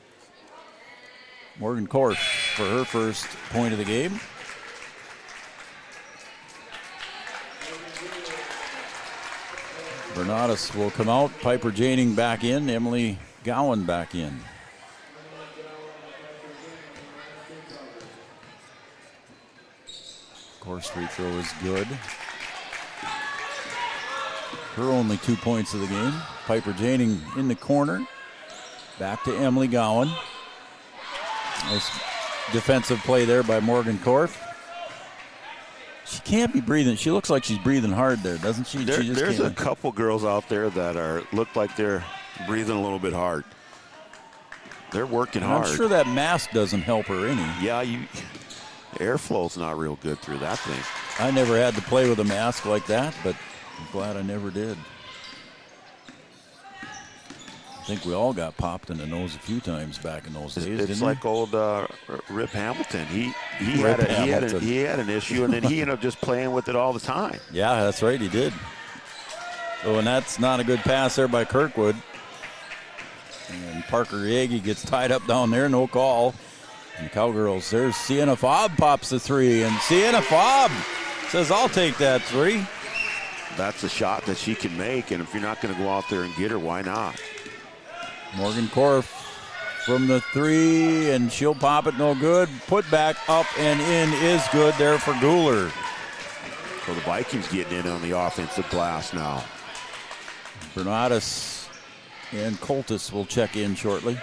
Morgan Korf for her first point of the game. Bernatus will come out. Piper Janing back in. Emily Gowan back in. Course free throw is good. Her only 2 points of the game. Piper Janing in the corner. Back to Emily Gowan. Nice defensive play there by Morgan Korf. She can't be breathing. She looks like she's breathing hard there, doesn't she? There's a couple girls out there that look like they're breathing a little bit hard. They're working hard. I'm sure that mask doesn't help her any. Yeah, airflow's not real good through that thing. I never had to play with a mask like that, but I'm glad I never did. I think we all got popped in the nose a few times back in those days. It's didn't like we? old Rip Hamilton. He had an issue, and then he ended up just playing with it all the time. Yeah, that's right, he did. So, and that's not a good pass there by Kirkwood. And Parker Yaggy gets tied up down there, no call. And Cowgirls, there's Sienna Fobb pops the 3, and Sienna Fobb says, I'll take that 3. That's a shot that she can make, and if you're not going to go out there and get her, why not? Morgan Korf from the 3, and she'll pop it, no good. Put back up and in is good there for Guler. So the Vikings getting in on the offensive glass now. Bernatus and Coltis will check in shortly.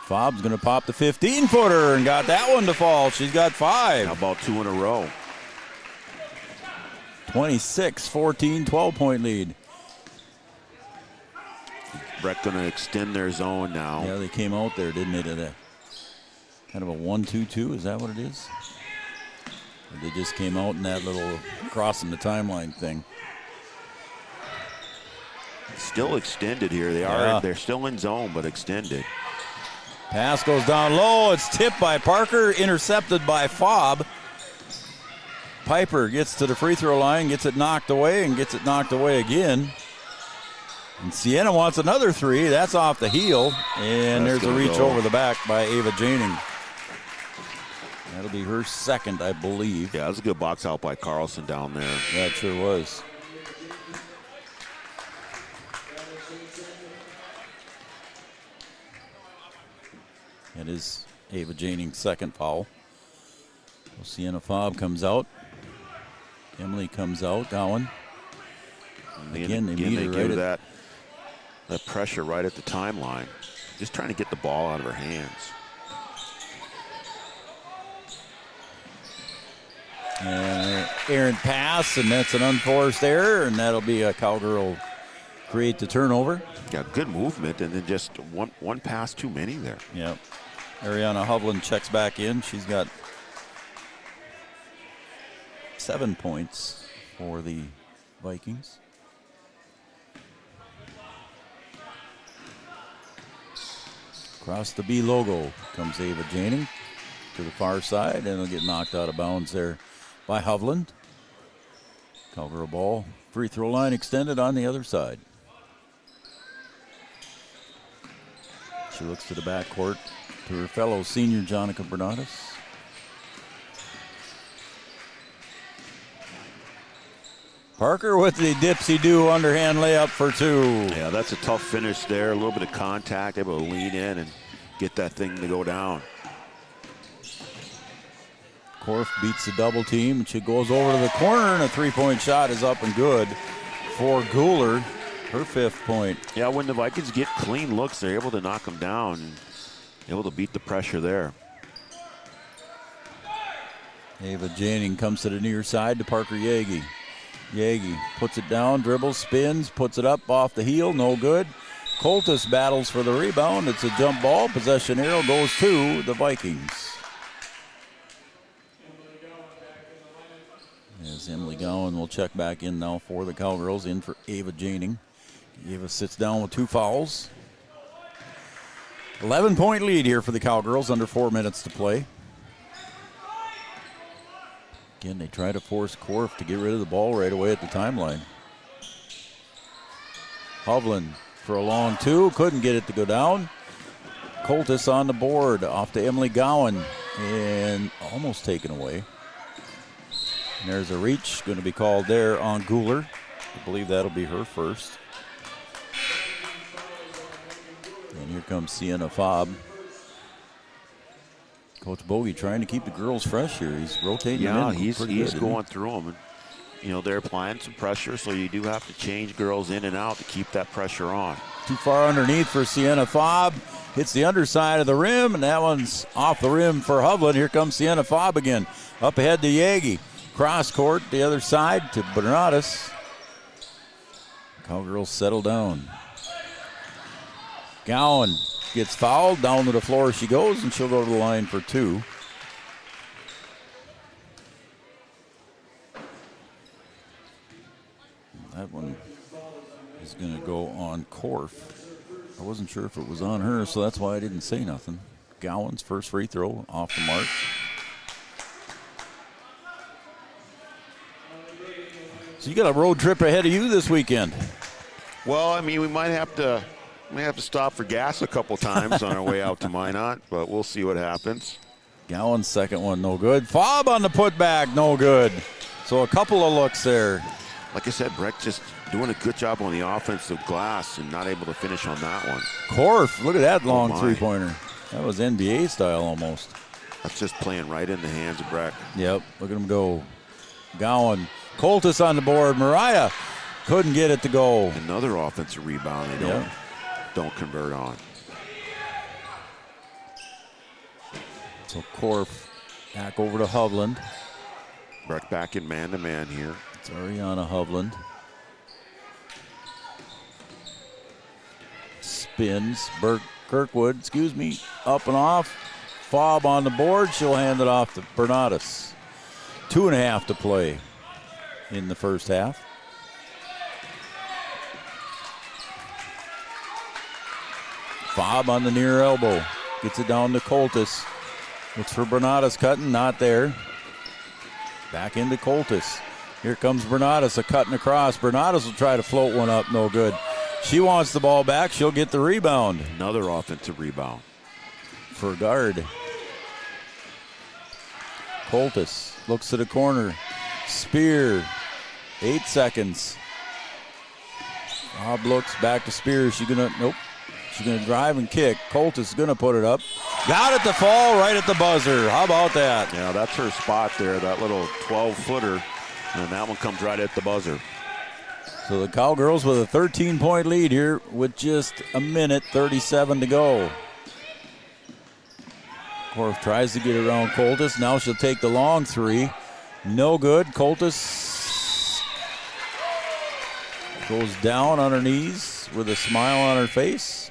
Fobb's going to pop the 15-footer and got that one to fall. She's got 5. How about 2 in a row? 26-14, 12-point lead. Breck going to extend their zone now. Yeah, they came out there, didn't they, to that kind of a 1-2-2? Is that what it is? Or they just came out in that little crossing the timeline thing. Still extended here. They're still in zone, but extended. Pass goes down low. It's tipped by Parker, intercepted by Fobb. Piper gets to the free throw line, gets it knocked away, and gets it knocked away again. And Sienna wants another 3. That's off the heel. And there's a reach over the back by Ava Janing. That'll be her second, I believe. Yeah, that was a good box out by Carlson down there. Yeah, it sure was. That is Ava Janing's second foul. So Sienna Fobb comes out. Emily comes out. Gowan. Again, they meet her right at that pressure right at the timeline. Just trying to get the ball out of her hands. And errant pass, and that's an unforced error, and that'll be a Cowgirl create the turnover. Yeah, good movement, and then just one pass too many there. Yep. Ariana Hovland checks back in. She's got 7 points for the Vikings. Across the B logo comes Ava Janing to the far side, and it'll get knocked out of bounds there by Hovland. Cowgirl ball, free throw line extended on the other side. She looks to the backcourt to her fellow senior Jonica Bernatus. Parker with the dipsy-do underhand layup for 2. Yeah, that's a tough finish there. A little bit of contact, able to lean in and get that thing to go down. Korf beats the double team, and she goes over to the corner, and a 3-point shot is up and good for Guler, her 5th point. Yeah, when the Vikings get clean looks, they're able to knock them down and able to beat the pressure there. Ava Janing comes to the near side to Parker Yaggy. Yaggy puts it down, dribbles, spins, puts it up off the heel, no good. Coltis battles for the rebound. It's a jump ball. Possession arrow goes to the Vikings. As Emily Gowan will check back in now for the Cowgirls, in for Ava Janing. Ava sits down with 2 fouls. 11-point lead here for the Cowgirls, under 4 minutes to play. Again, they try to force Korf to get rid of the ball right away at the timeline. Hovland for a long 2, couldn't get it to go down. Coltis on the board, off to Emily Gowan, and almost taken away. And there's a reach going to be called there on Guler. I believe that'll be her first. And here comes Sienna Fobb. Coach Bogey trying to keep the girls fresh here. He's rotating them in. He's going through them. And, they're applying some pressure, so you do have to change girls in and out to keep that pressure on. Too far underneath for Sienna Fobb. Hits the underside of the rim, and that one's off the rim for Hovland. Here comes Sienna Fobb again. Up ahead to Yaggy. Cross court, the other side to Bernatus. Cowgirls settle down. Gowan gets fouled. Down to the floor she goes, and she'll go to the line for 2. That one is going to go on Korf. I wasn't sure if it was on her, so that's why I didn't say nothing. Gowan's first free throw off the mark. So you got a road trip ahead of you this weekend. Well, we might have to stop for gas a couple times on our way out to Minot, but we'll see what happens. Gowan's second one, no good. Fobb on the putback, no good. So a couple of looks there. Like I said, Breck just doing a good job on the offensive glass and not able to finish on that one. Korf, look at that long three-pointer. That was NBA style almost. That's just playing right in the hands of Breck. Yep, look at him go. Gowan. Coltis on the board. Mariah couldn't get it to go. Another offensive rebound they don't convert on. So Korf back over to Hovland. Breck back in man-to-man here. It's Ariana Hovland. Spins. Kirkwood, up and off. Fobb on the board. She'll hand it off to Bernatus. 2.5 to play in the first half. Fobb on the near elbow. Gets it down to Coltis. Looks for Bernatus cutting, not there. Back into Coltis. Here comes Bernatus, a cutting across. Bernatus will try to float one up, no good. She wants the ball back, she'll get the rebound. Another offensive rebound. For guard. Coltis looks to the corner. Spear. 8 seconds. Bob looks back to Spear. She's gonna drive and kick. Coltis is gonna put it up. Got it to fall right at the buzzer. How about that? Yeah, that's her spot there, that little 12-footer. And that one comes right at the buzzer. So the Cowgirls with a 13-point lead here with just a minute 37 to go. Korf tries to get around Coltis. Now she'll take the long 3. No good. Coltis goes down on her knees with a smile on her face.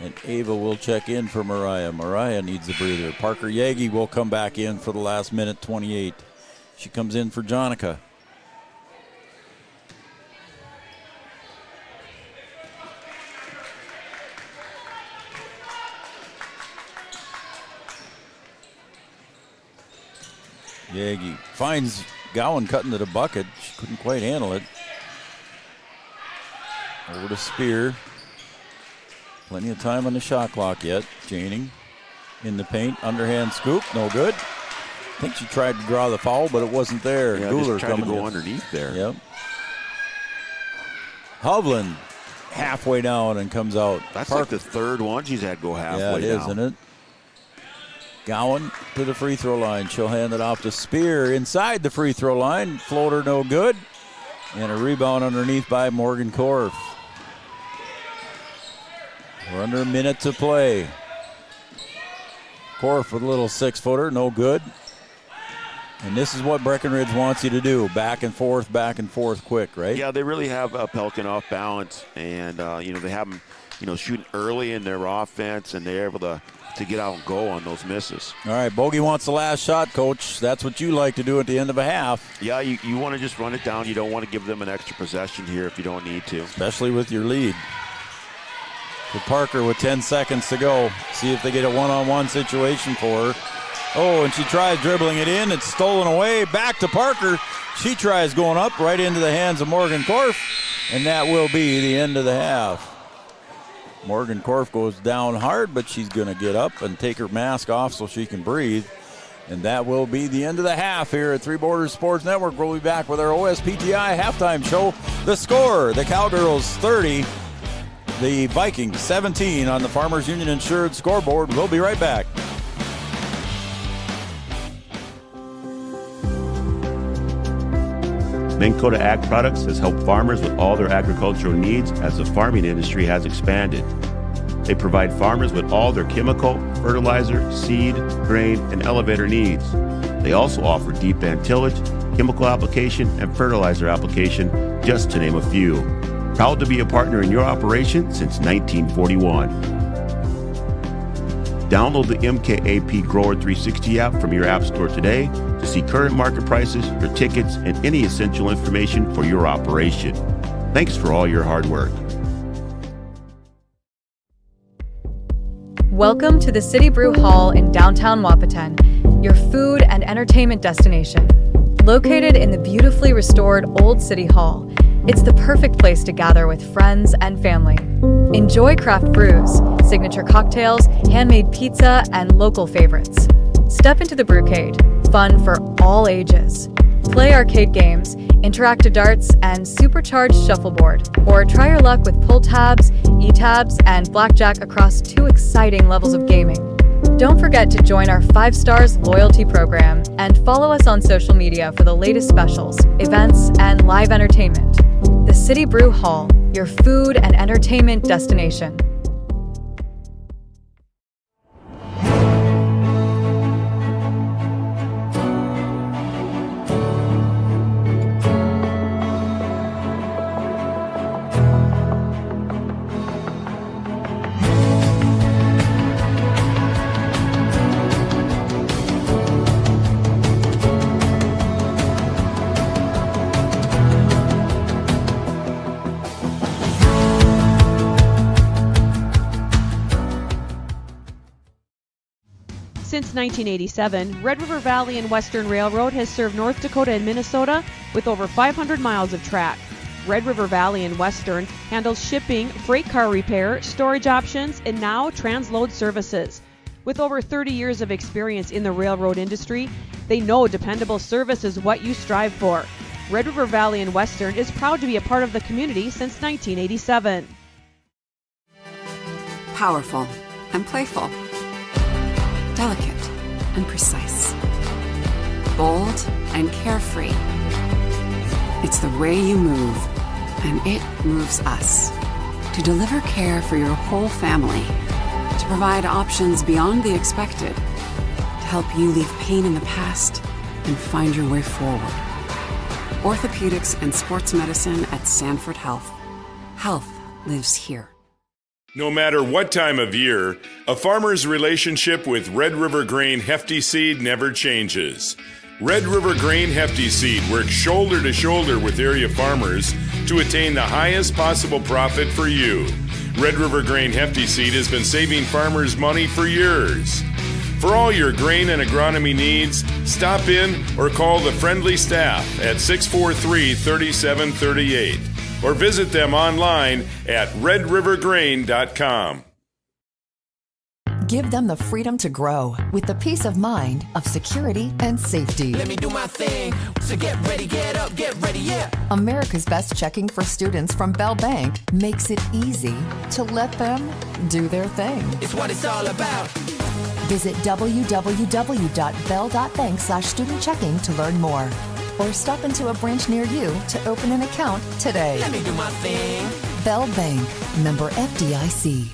And Ava will check in for Mariah. Mariah needs a breather. Parker Yaggy will come back in for the last minute 28. She comes in for Jonica. Yaggy finds Gowan cutting to the bucket. She couldn't quite handle it. Over to Spear. Plenty of time on the shot clock yet. Janing in the paint. Underhand scoop. No good. I think she tried to draw the foul, but it wasn't there. Yeah, Guler just tried coming to go in. underneath there. Yep. Hovland halfway down and comes out. That's like the third one she's had go halfway down. Yeah, it is, isn't it? Gowan to the free throw line. She'll hand it off to Spear inside the free throw line. Floater no good. And a rebound underneath by Morgan Korf. We're under a minute to play. Korf with a little 6-footer, no good. And this is what Breckenridge wants you to do, back and forth quick, right? Yeah, they really have Pelican off balance, and, they have them, shooting early in their offense, and they're able to get out and go on those misses. All right, Bogey wants the last shot, Coach. That's what you like to do at the end of a half. Yeah, you want to just run it down. You don't want to give them an extra possession here if you don't need to. Especially with your lead. For Parker with 10 seconds to go. See if they get a one-on-one situation for her. Oh, and she tries dribbling it in. It's stolen away. Back to Parker. She tries going up right into the hands of Morgan Korf, and that will be the end of the half. Morgan Korf goes down hard, but she's going to get up and take her mask off so she can breathe. And that will be the end of the half here at Three Borders Sports Network. We'll be back with our OSPTI halftime show. The score, the Cowgirls 30, the Vikings 17 on the Farmers Union Insured scoreboard. We'll be right back. Minn Kota Ag Products has helped farmers with all their agricultural needs as the farming industry has expanded. They provide farmers with all their chemical, fertilizer, seed, grain, and elevator needs. They also offer deep end tillage, chemical application, and fertilizer application, just to name a few. Proud to be a partner in your operation since 1941. Download the MKAP Grower 360 app from your app store today to see current market prices, your tickets, and any essential information for your operation. Thanks for all your hard work. Welcome to the City Brew Hall in downtown Wahpeton, your food and entertainment destination. Located in the beautifully restored Old City Hall, it's the perfect place to gather with friends and family. Enjoy craft brews, signature cocktails, handmade pizza, and local favorites. Step into the Brewcade, fun for all ages. Play arcade games, interactive darts, and supercharged shuffleboard. Or try your luck with pull tabs, e-tabs, and blackjack across 2 exciting levels of gaming. Don't forget to join our 5 Stars loyalty program and follow us on social media for the latest specials, events, and live entertainment. The City Brew Hall, your food and entertainment destination. Since 1987, Red River Valley and Western Railroad has served North Dakota and Minnesota with over 500 miles of track. Red River Valley and Western handles shipping, freight car repair, storage options, and now transload services. With over 30 years of experience in the railroad industry, they know dependable service is what you strive for. Red River Valley and Western is proud to be a part of the community since 1987. Powerful and playful. Delicate and precise. Bold and carefree. It's the way you move, and it moves us. To deliver care for your whole family. To provide options beyond the expected. To help you leave pain in the past and find your way forward. Orthopedics and sports medicine at Sanford Health. Health lives here. No matter what time of year, a farmer's relationship with Red River Grain Hefty Seed never changes. Red River Grain Hefty Seed works shoulder to shoulder with area farmers to attain the highest possible profit for you. Red River Grain Hefty Seed has been saving farmers money for years. For all your grain and agronomy needs, stop in or call the friendly staff at 643-3738. Or visit them online at redrivergrain.com. Give them the freedom to grow with the peace of mind of security and safety. Let me do my thing. So get ready, get up, get ready, yeah. America's Best Checking for Students from Bell Bank makes it easy to let them do their thing. It's what it's all about. Visit www.bell.bank/student-checking to learn more. Or stop into a branch near you to open an account today. Let me do my thing. Bell Bank, member FDIC.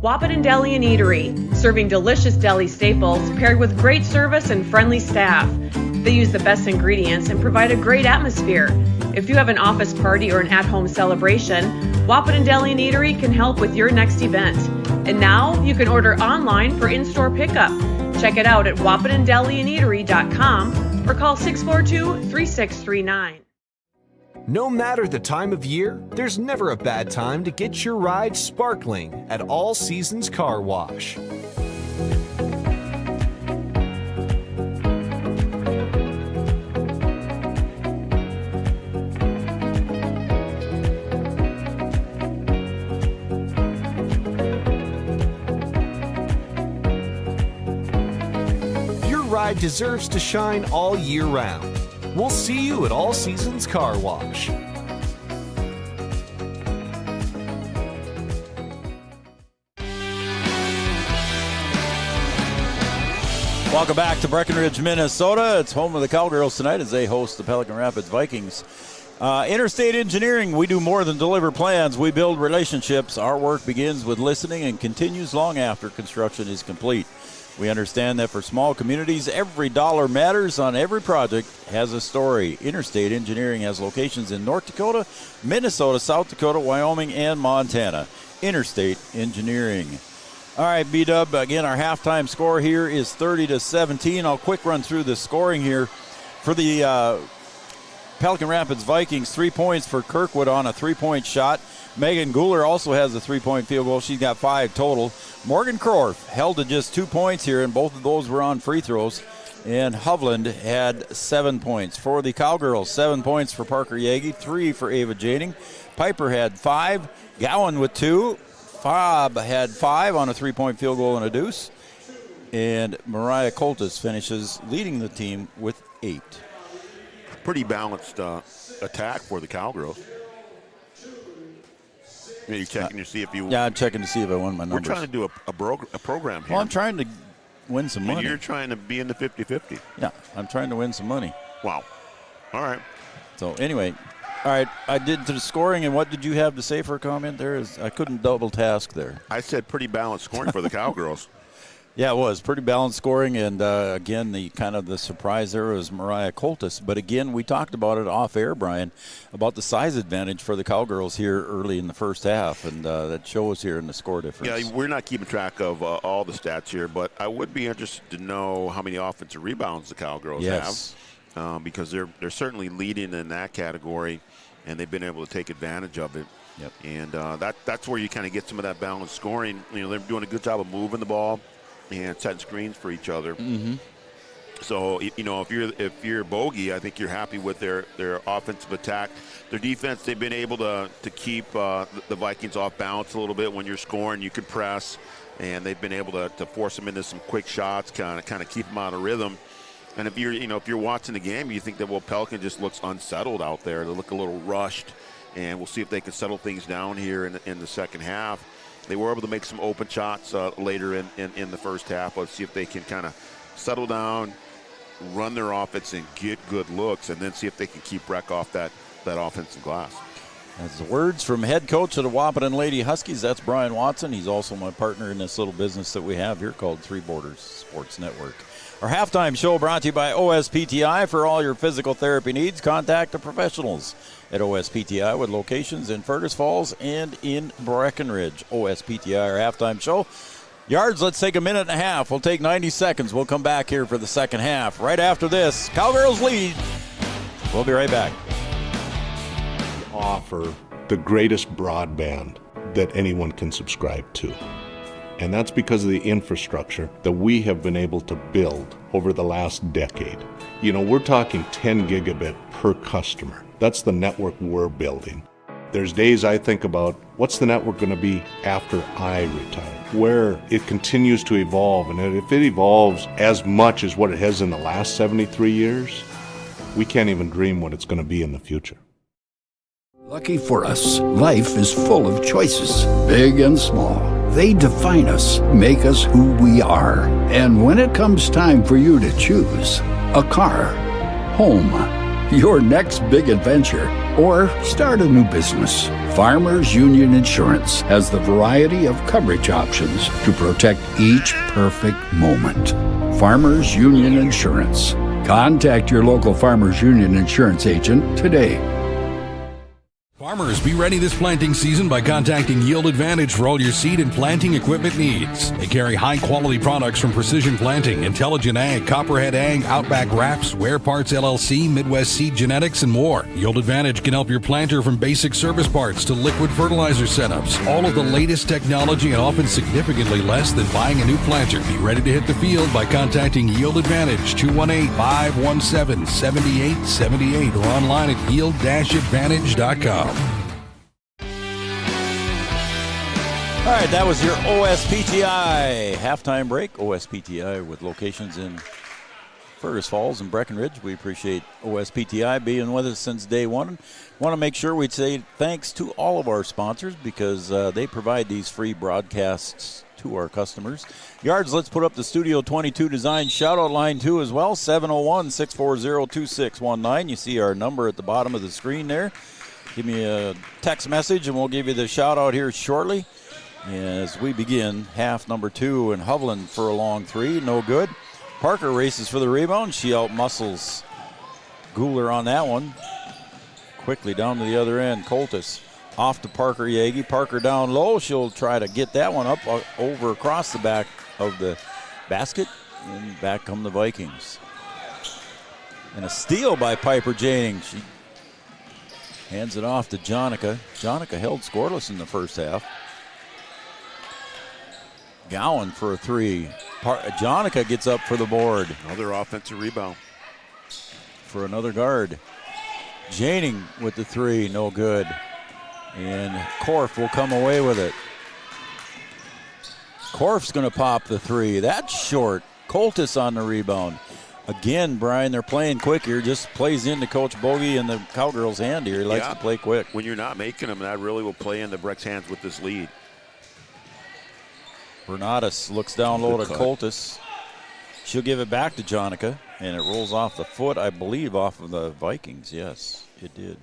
Wahpeton Deli and Eatery, serving delicious deli staples paired with great service and friendly staff. They use the best ingredients and provide a great atmosphere. If you have an office party or an at-home celebration, Wahpeton Deli and Eatery can help with your next event. And now you can order online for in-store pickup. Check it out at wahpetondeliandeatery.com or call 642-3639. No matter the time of year, there's never a bad time to get your ride sparkling at All Seasons Car Wash. Your ride deserves to shine all year round. We'll see you at All Seasons Car Wash. Welcome back to Breckenridge, Minnesota. It's home of the Cowgirls tonight as they host the Pelican Rapids Vikings. Interstate Engineering, we do more than deliver plans. We build relationships. Our work begins with listening and continues long after construction is complete. We understand that for small communities, every dollar matters on every project has a story. Interstate Engineering has locations in North Dakota, Minnesota, South Dakota, Wyoming, and Montana. Interstate Engineering. All right, B-Dub, again, our halftime score here is 30-17. I'll quick run through the scoring here. For the Pelican Rapids Vikings, 3 points for Kirkwood on a three-point shot. Megan Guler also has a three-point field goal. She's got 5 total. Morgan Krorf held to just 2 points here, and both of those were on free throws. And Hovland had 7 points. For the Cowgirls, 7 points for Parker Yaggy, 3 for Ava Jading. Piper had 5. Gowan with 2. Fobb had 5 on a three-point field goal and a deuce. And Mariah Coltis finishes leading the team with 8. Pretty balanced attack for the Cowgirls. You're checking to see if you... Yeah, I'm checking to see if I won my numbers. We're trying to do a program here. Well, I'm trying to win some money. And you're trying to be in the 50-50. Yeah, I'm trying to win some money. Wow. All right. So, anyway, all right, I did to the scoring, and what did you have to say for a comment there? I couldn't double task there. I said pretty balanced scoring for the Cowgirls. Yeah, it was pretty balanced scoring, and again, the surprise there was Mariah Coltis. But again, we talked about it off air, Brian, about the size advantage for the Cowgirls here early in the first half, and that shows here in the score difference. Yeah, we're not keeping track of all the stats here, but I would be interested to know how many offensive rebounds the Cowgirls have, because they're certainly leading in that category, and they've been able to take advantage of it. Yep. And that's where you kind of get some of that balanced scoring. You know, they're doing a good job of moving the ball and setting screens for each other. Mm-hmm. So, you know, if you're Bogey, I think you're happy with their offensive attack. Their defense, they've been able to keep the Vikings off balance a little bit. When you're scoring, you can press, and they've been able to force them into some quick shots, kind of keep them out of rhythm. And if you're watching the game, you think that, well, Pelican just looks unsettled out there. They look a little rushed, and we'll see if they can settle things down here in the second half. They were able to make some open shots later in the first half. Let's see if they can kind of settle down, run their offense, and get good looks, and then see if they can keep Breck off that offensive glass. That's the words from head coach of the Wahpeton Lady Huskies. That's Brian Watson. He's also my partner in this little business that we have here called Three Borders Sports Network. Our halftime show brought to you by OSPTI. For all your physical therapy needs, contact the professionals at OSPTI with locations in Fergus Falls and in Breckenridge. OSPTI, our halftime show. Yards, let's take a minute and a half. We'll take 90 seconds. We'll come back here for the second half. Right after this, Cowgirls lead. We'll be right back. Offer the greatest broadband that anyone can subscribe to. And that's because of the infrastructure that we have been able to build over the last decade. You know, we're talking 10 gigabit per customer. That's the network we're building. There's days I think about, what's the network going to be after I retire? Where it continues to evolve, and if it evolves as much as what it has in the last 73 years, we can't even dream what it's going to be in the future. Lucky for us, life is full of choices, big and small. They define us, make us who we are. And when it comes time for you to choose, a car, home, your next big adventure, or start a new business. Farmers Union Insurance has the variety of coverage options to protect each perfect moment. Farmers Union Insurance. Contact your local Farmers Union Insurance agent today. Farmers, be ready this planting season by contacting Yield Advantage for all your seed and planting equipment needs. They carry high-quality products from Precision Planting, Intelligent Ag, Copperhead Ag, Outback Wraps, Wear Parts LLC, Midwest Seed Genetics, and more. Yield Advantage can help your planter from basic service parts to liquid fertilizer setups. All of the latest technology and often significantly less than buying a new planter. Be ready to hit the field by contacting Yield Advantage, 218-517-7878, or online at yield-advantage.com. All right, that was your OSPTI halftime break. OSPTI with locations in Fergus Falls and Breckenridge. We appreciate OSPTI being with us since day one. Want to make sure we say thanks to all of our sponsors because they provide these free broadcasts to our customers. Yards, let's put up the Studio 22 design shout-out line too as well, 701-640-2619. You see our number at the bottom of the screen there. Give me a text message and we'll give you the shout-out here shortly. As we begin half number 2, and Hovland for a long 3, no good. Parker races for the rebound. She out-muscles Guler on that one. Quickly down to the other end. Coltis off to Parker Yaggy. Parker down low. She'll try to get that one up over across the back of the basket. And back come the Vikings. And a steal by Piper Janing. She hands it off to Jonica. Jonica held scoreless in the first half. Gowan for a 3. Jonica gets up for the board. Another offensive rebound. For another guard. Janing with the 3, no good. And Korf will come away with it. Korf's going to pop the 3. That's short. Coltis on the rebound. Again, Brian, they're playing quick here. Just plays into Coach Bogey and the Cowgirls' hand here. He likes to play quick. When you're not making them, that really will play into Breck's hands with this lead. Bernadas looks down low to Coltis. She'll give it back to Jonica, and it rolls off the foot, I believe, off of the Vikings. Yes, it did.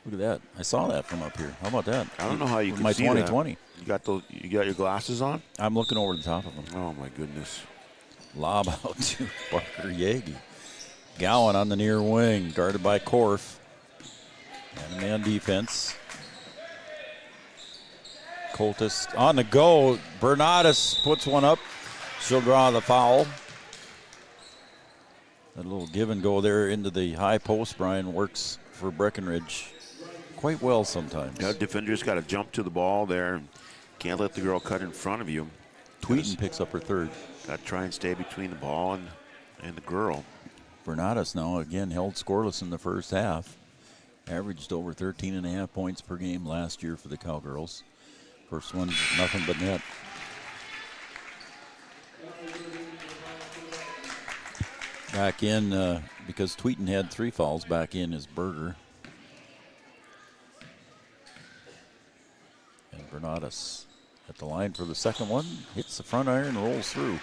Look at that. I saw that from up here. How about that? I don't know how you can my see 2020. That. You got your glasses on? I'm looking over the top of them. Oh, my goodness. Lob out to Parker Yaggy. Gowan on the near wing, guarded by Korf. And a man defense. Coltis on the go. Bernadas puts one up. She'll draw the foul. That little give and go there into the high post, Brian, works for Breckenridge quite well sometimes. Yeah, defender's got to jump to the ball there. Can't let the girl cut in front of you. Tweeten picks up her 3rd. Got to try and stay between the ball and the girl. Bernadas now again held scoreless in the first half. Averaged over 13.5 points per game last year for the Cowgirls. First one, nothing but net. Back in, because Tweeten had 3 fouls, back in is Berger. And Bernadas at the line for the second one. Hits the front iron, rolls through.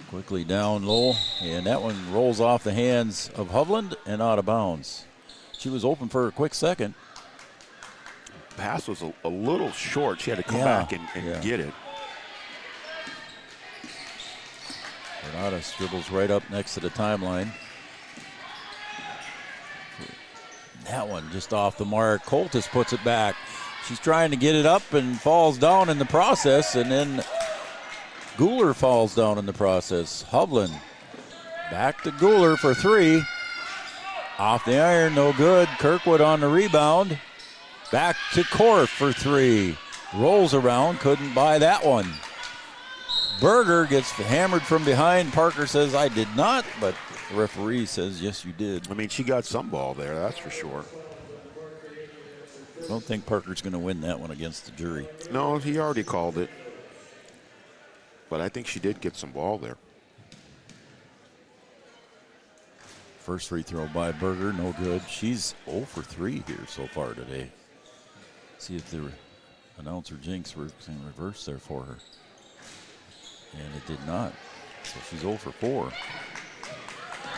Quickly down low, and that one rolls off the hands of Hovland and out of bounds. She was open for a quick second. Pass was a little short. She had to come back and get it. Bernadas dribbles right up next to the timeline. That one just off the mark. Coltis puts it back. She's trying to get it up and falls down in the process, and then Guler falls down in the process. Hovland back to Guler for 3. Off the iron, no good. Kirkwood on the rebound. Back to Korf for 3. Rolls around, couldn't buy that one. Berger gets hammered from behind. Parker says, I did not, but the referee says, yes, you did. I mean, she got some ball there, that's for sure. I don't think Parker's going to win that one against the jury. No, he already called it. But I think she did get some ball there. First free throw by Berger, no good. She's 0 for 3 here so far today. See if the announcer jinx works in reverse there for her. And it did not. So she's 0 for 4.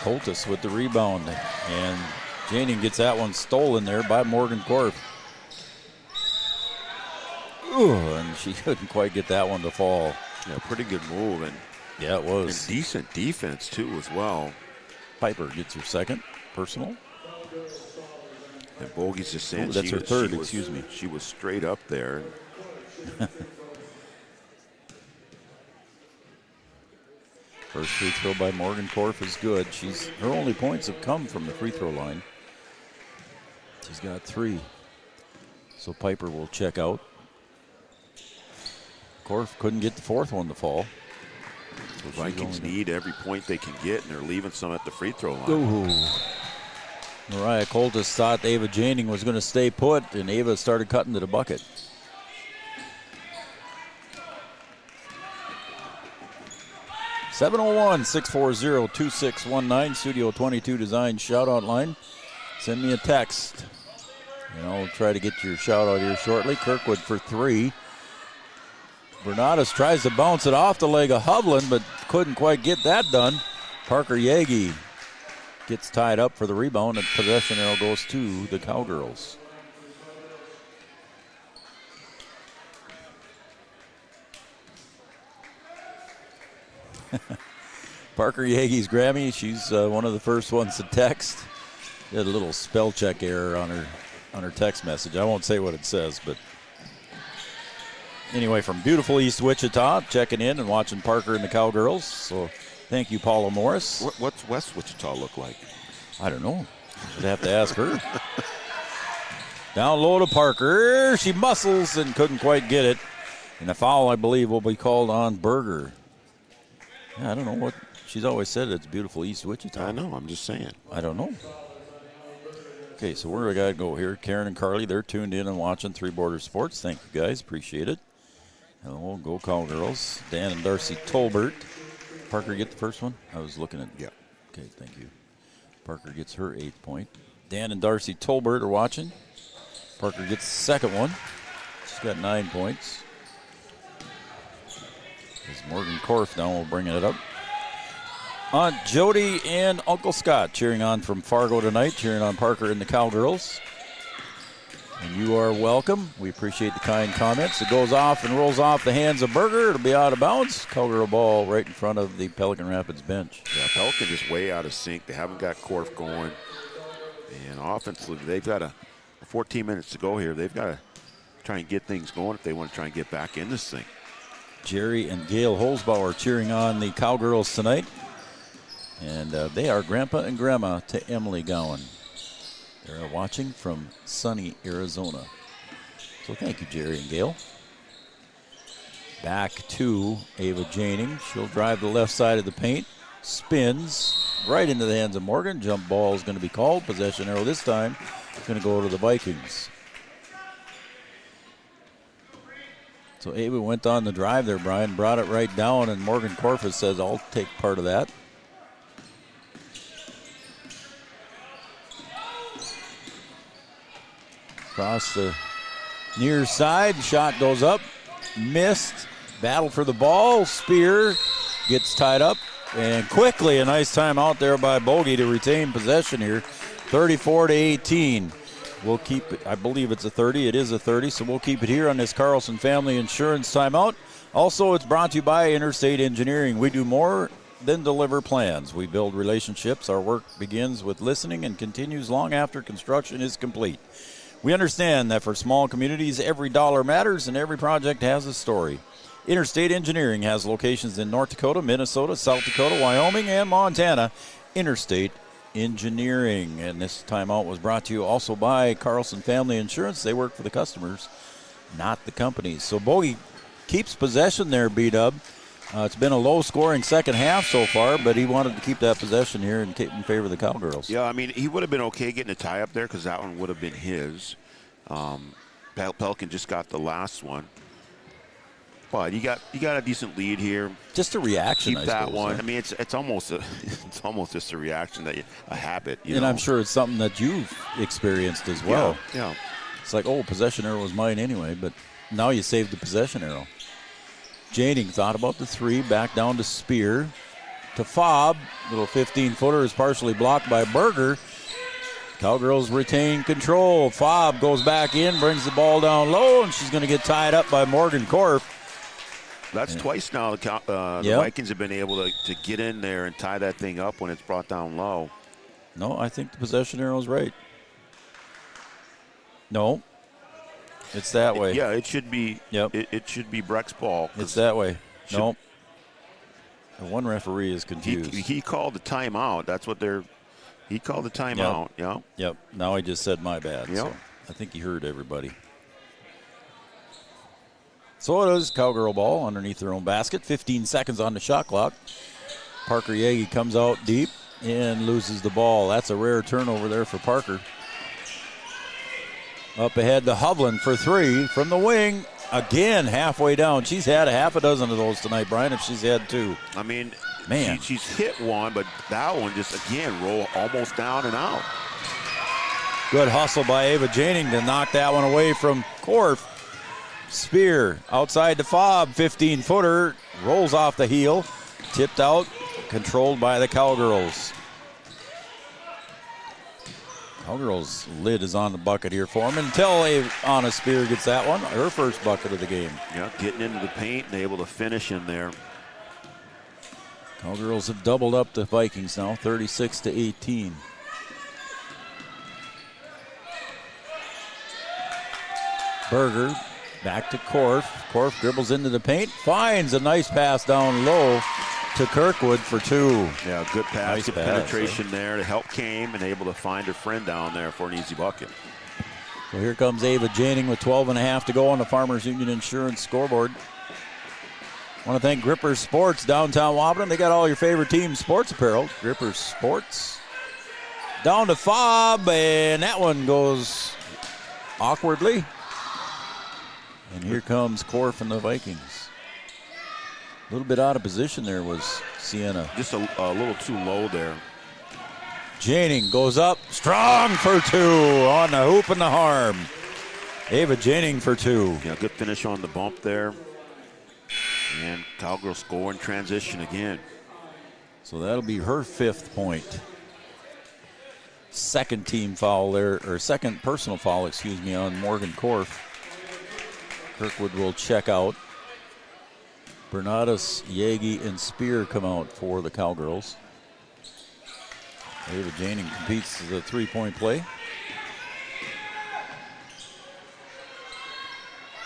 Coltis with the rebound. And Janing gets that one stolen there by Morgan Korf. Ooh, and she couldn't quite get that one to fall. Yeah, pretty good move. And yeah, it was. And decent defense, too, as well. Piper gets her second personal. And Bogey's just saying that's her third, excuse me. She was straight up there. First free throw by Morgan Korf is good. Her only points have come from the free throw line. She's got 3. So Piper will check out. Korf couldn't get the fourth one to fall. So Vikings need every point they can get, and they're leaving some at the free throw line. Ooh. Mariah Coltis thought Ava Janing was going to stay put, and Ava started cutting to the bucket. (701) 640-2619 Studio 22 Design shout-out line. Send me a text, and I'll try to get your shout-out here shortly. Kirkwood for 3. Bernadas tries to bounce it off the leg of Hovland, but couldn't quite get that done. Parker Yaggy gets tied up for the rebound, and possession arrow goes to the Cowgirls. Parker Yaggy's Grammy. She's one of the first ones to text. She had a little spell check error on her text message. I won't say what it says, but anyway, from beautiful East Wichita, checking in and watching Parker and the Cowgirls. So thank you, Paula Morris. What's West Wichita look like? I don't know. I'd have to ask her. Down low to Parker. She muscles and couldn't quite get it. And a foul, I believe, will be called on Berger. Yeah, I don't know what. She's always said it's beautiful East Wichita. I know. I'm just saying. I don't know. Okay, so where do I got to go here? Karen and Carly, they're tuned in and watching Three Border Sports. Thank you, guys. Appreciate it. And we'll go Cowgirls. Dan and Darcy Tolbert. Parker get the first one? I was looking at. Yeah. Okay, thank you. Parker gets her 8th point. Dan and Darcy Tolbert are watching. Parker gets the second one. She's got 9 points. As Morgan Korf now will bring it up. Aunt Jody and Uncle Scott cheering on from Fargo tonight, cheering on Parker and the Cowgirls. And you are welcome. We appreciate the kind comments. It goes off and rolls off the hands of Berger. It'll be out of bounds. Cowgirl ball right in front of the Pelican Rapids bench. Yeah, Pelican is way out of sync. They haven't got Korf going. And offensively, they've got 14 minutes to go here. They've got to try and get things going if they want to try and get back in this thing. Jerry and Gail Holzbauer cheering on the Cowgirls tonight. And they are Grandpa and Grandma to Emily Gowan. They're watching from sunny Arizona. So thank you, Jerry and Gail. Back to Ava Janing. She'll drive the left side of the paint. Spins right into the hands of Morgan. Jump ball is going to be called. Possession arrow this time. It's going to go to the Vikings. So Ava went on the drive there, Brian. Brought it right down, and Morgan Korf says, I'll take part of that. Across the near side, shot goes up, missed, battle for the ball, Spear gets tied up, and quickly a nice time out there by Bogey to retain possession here, 34-18. We'll keep it, I believe it's a 30, it is a 30, so we'll keep it here on this Carlson Family Insurance timeout. Also, it's brought to you by Interstate Engineering. We do more than deliver plans. We build relationships. Our work begins with listening and continues long after construction is complete. We understand that for small communities, every dollar matters and every project has a story. Interstate Engineering has locations in North Dakota, Minnesota, South Dakota, Wyoming, and Montana. Interstate Engineering. And this timeout was brought to you also by Carlson Family Insurance. They work for the customers, not the companies. So Bogey keeps possession there, B-Dub. It's been a low-scoring second half so far, but he wanted to keep that possession here and keep in favor of the Cowgirls. Yeah, I mean, he would have been okay getting a tie up there because that one would have been his. Pelican just got the last one. But you got a decent lead here. Just a reaction, Keep that one. I mean, it's almost just a reaction, a habit. And I'm sure it's something that you've experienced as well. Yeah. It's like, possession arrow was mine anyway, but now you saved the possession arrow. Janing thought about the three, back down to Spear. to Fobb. Little 15-footer is partially blocked by Berger. Cowgirls retain control. Fobb goes back in, brings the ball down low, and she's going to get tied up by Morgan Korf. That's twice now the Vikings have been able to get in there and tie that thing up when it's brought down low. No, I think the possession arrow's right. No, it's that way. Yeah, it should be. Yep. It should be Breck's ball. It's that way. Nope. The one referee is confused. He called the timeout. That's what he called the timeout. Yep. Yep. Now I just said my bad. Yep. So I think he heard everybody. So it is Cowgirl ball underneath their own basket. 15 seconds on the shot clock. Parker Yaggy comes out deep and loses the ball. That's a rare turnover there for Parker. Up ahead to Hovland for three from the wing. Again, halfway down. She's had a half a dozen of those tonight, Brian, if she's had two. I mean, man, she's hit one, but that one just, again, roll almost down and out. Good hustle by Ava Janing to knock that one away from Korf. Spear outside to Fobb, 15-footer, rolls off the heel, tipped out, controlled by the Cowgirls. Cowgirls' lid is on the bucket here for them until Anna Spear gets that one, her first bucket of the game. Yeah, getting into the paint and able to finish in there. Cowgirls have doubled up the Vikings now, 36-18. Berger back to Korf. Korf dribbles into the paint, finds a nice pass down low to Kirkwood for two. Yeah, good pass, nice good pass, penetration there to help Kame and able to find her friend down there for an easy bucket. So here comes Ava Janing with 12.5 to go on the Farmers Union Insurance scoreboard. I want to thank Grippers Sports, downtown Wapaton. They got all your favorite team sports apparel. Grippers Sports. Down to Fobb, and that one goes awkwardly. And here comes Korf and the Vikings. A little bit out of position there was Sienna. Just a little too low there. Janing goes up, strong for two on the hoop and the harm. Ava Janing for two. Yeah, good finish on the bump there. And Cowgirls score in transition again. So that'll be her 5th point. Second team foul there, or second personal foul, excuse me, on Morgan Korf. Kirkwood will check out. Bernadas, Yaggy, and Spear come out for the Cowgirls. Ava Janing competes as a three-point play.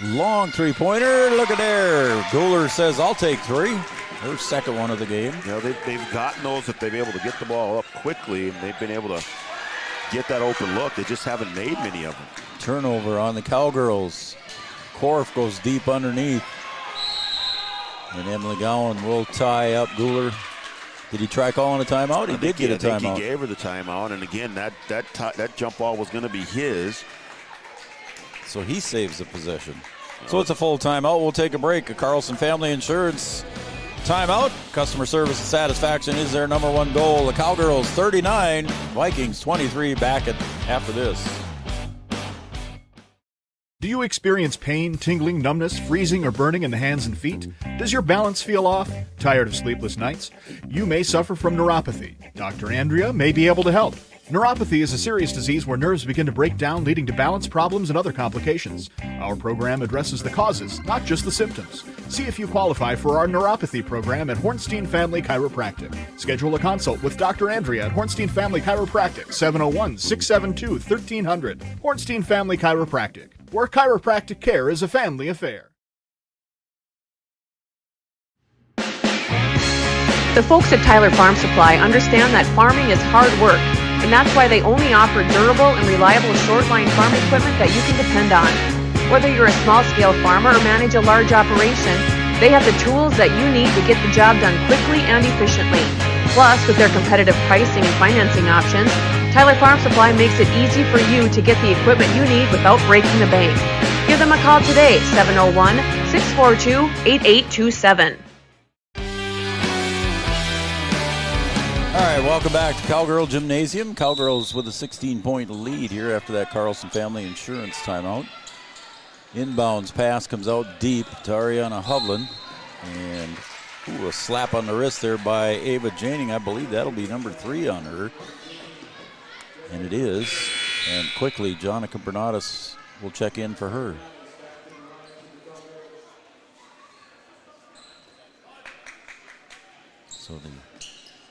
Long three-pointer, look at there. Gooler says, I'll take three. Her second one of the game. You know, they've gotten those that they've been able to get the ball up quickly, and they've been able to get that open look. They just haven't made many of them. Turnover on the Cowgirls. Korf goes deep underneath. And Emily Gowan will tie up Gooler. Did he try calling a timeout? He did get a timeout. I think he gave her the timeout, and again, that jump ball was going to be his. So he saves the possession. So it's a full timeout. We'll take a break. A Carlson Family Insurance timeout. Customer service and satisfaction is their number one goal. The Cowgirls 39, Vikings 23 back after this. Do you experience pain, tingling, numbness, freezing, or burning in the hands and feet? Does your balance feel off? Tired of sleepless nights? You may suffer from neuropathy. Dr. Andrea may be able to help. Neuropathy is a serious disease where nerves begin to break down, leading to balance problems and other complications. Our program addresses the causes, not just the symptoms. See if you qualify for our neuropathy program at Hornstein Family Chiropractic. Schedule a consult with Dr. Andrea at Hornstein Family Chiropractic, 701-672-1300. Hornstein Family Chiropractic, where chiropractic care is a family affair. The folks at Tyler Farm Supply understand that farming is hard work, and that's why they only offer durable and reliable short-line farm equipment that you can depend on. Whether you're a small-scale farmer or manage a large operation, they have the tools that you need to get the job done quickly and efficiently. Plus, with their competitive pricing and financing options, Tyler Farm Supply makes it easy for you to get the equipment you need without breaking the bank. Give them a call today, 701-642-8827. All right, welcome back to Cowgirl Gymnasium. Cowgirls with a 16-point lead here after that Carlson Family Insurance timeout. Inbounds pass comes out deep to Ariana Hovland. And Ooh, a slap on the wrist there by Ava Janing. I believe that'll be number 3 on her. And it is. And quickly, Jonica Bernatus will check in for her. So the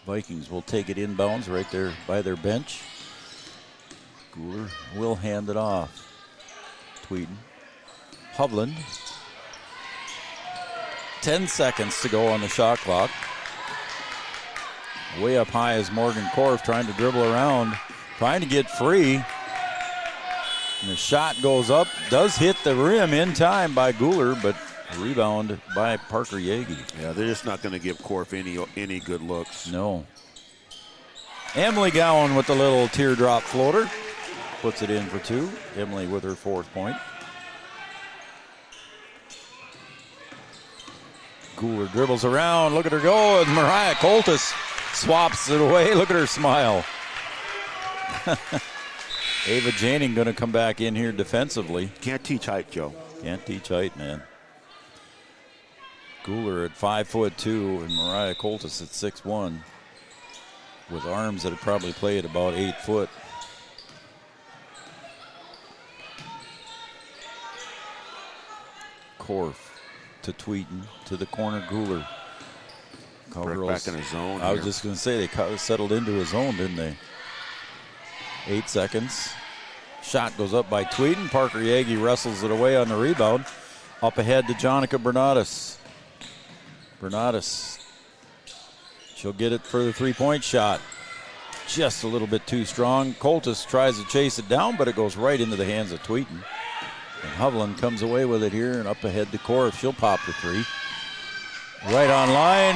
Vikings will take it inbounds right there by their bench. Guler will hand it off. Tweeden. Hovland. 10 seconds to go on the shot clock. Way up high is Morgan Korf trying to dribble around, trying to get free. And the shot goes up, does hit the rim in time by Guler, but rebound by Parker Yaggy. Yeah, they're just not going to give Korf any good looks. No. Emily Gowan with the little teardrop floater. Puts it in for 2. Emily with her 4th point. Guler dribbles around. Look at her go. And Mariah Coltis swaps it away. Look at her smile. Ava Janing going to come back in here defensively. Can't teach height, Joe. Can't teach height, man. Guler at 5'2" and Mariah Coltis at 6'1", with arms that would probably play at about 8 foot. Korf to Tweeden to the corner. Guler. Cowgirls back in his zone. I was just going to say they settled into his zone, didn't they? 8 seconds. Shot goes up by Tweeden. Parker Yaggy wrestles it away on the rebound. Up ahead to Jonica Bernatus. Bernatus. She'll get it for the 3-point shot. Just a little bit too strong. Coltis tries to chase it down, but it goes right into the hands of Tweeden. And Hovland comes away with it here and up ahead to Korf. She'll pop the 3. Right on line.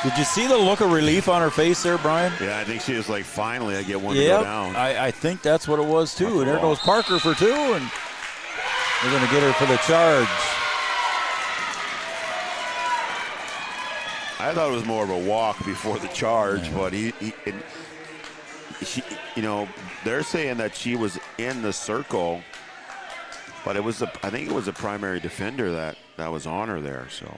Did you see the look of relief on her face there, Brian? Yeah, I think she was like, finally, I get one to go down. I think that's what it was, too. And there goes Parker for 2, and they're going to get her for the charge. I thought it was more of a walk before the charge, but she, they're saying that she was in the circle, but it was I think it was a primary defender that was on her there. So.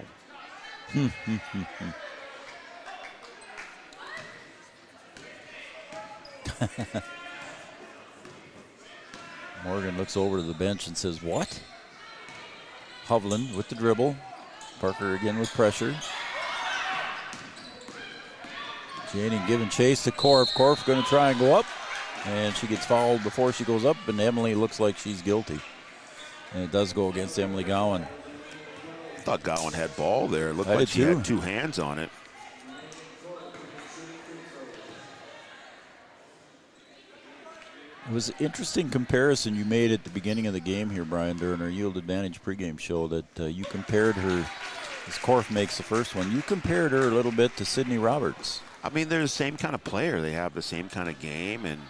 Morgan looks over to the bench and says, "What?" Hovland with the dribble. Parker again with pressure. Janing giving chase to Korf. Korf going to try and go up, and she gets fouled before she goes up, and Emily looks like she's guilty. And it does go against Emily Gowan. I thought Gowan had ball there. It looked like she had 2 hands on it. It was an interesting comparison you made at the beginning of the game here, Brian, during our Yield Advantage pregame show, that you compared her, as Korf makes the first one, you compared her a little bit to Sydney Roberts. I mean, they're the same kind of player. They have the same kind of game, and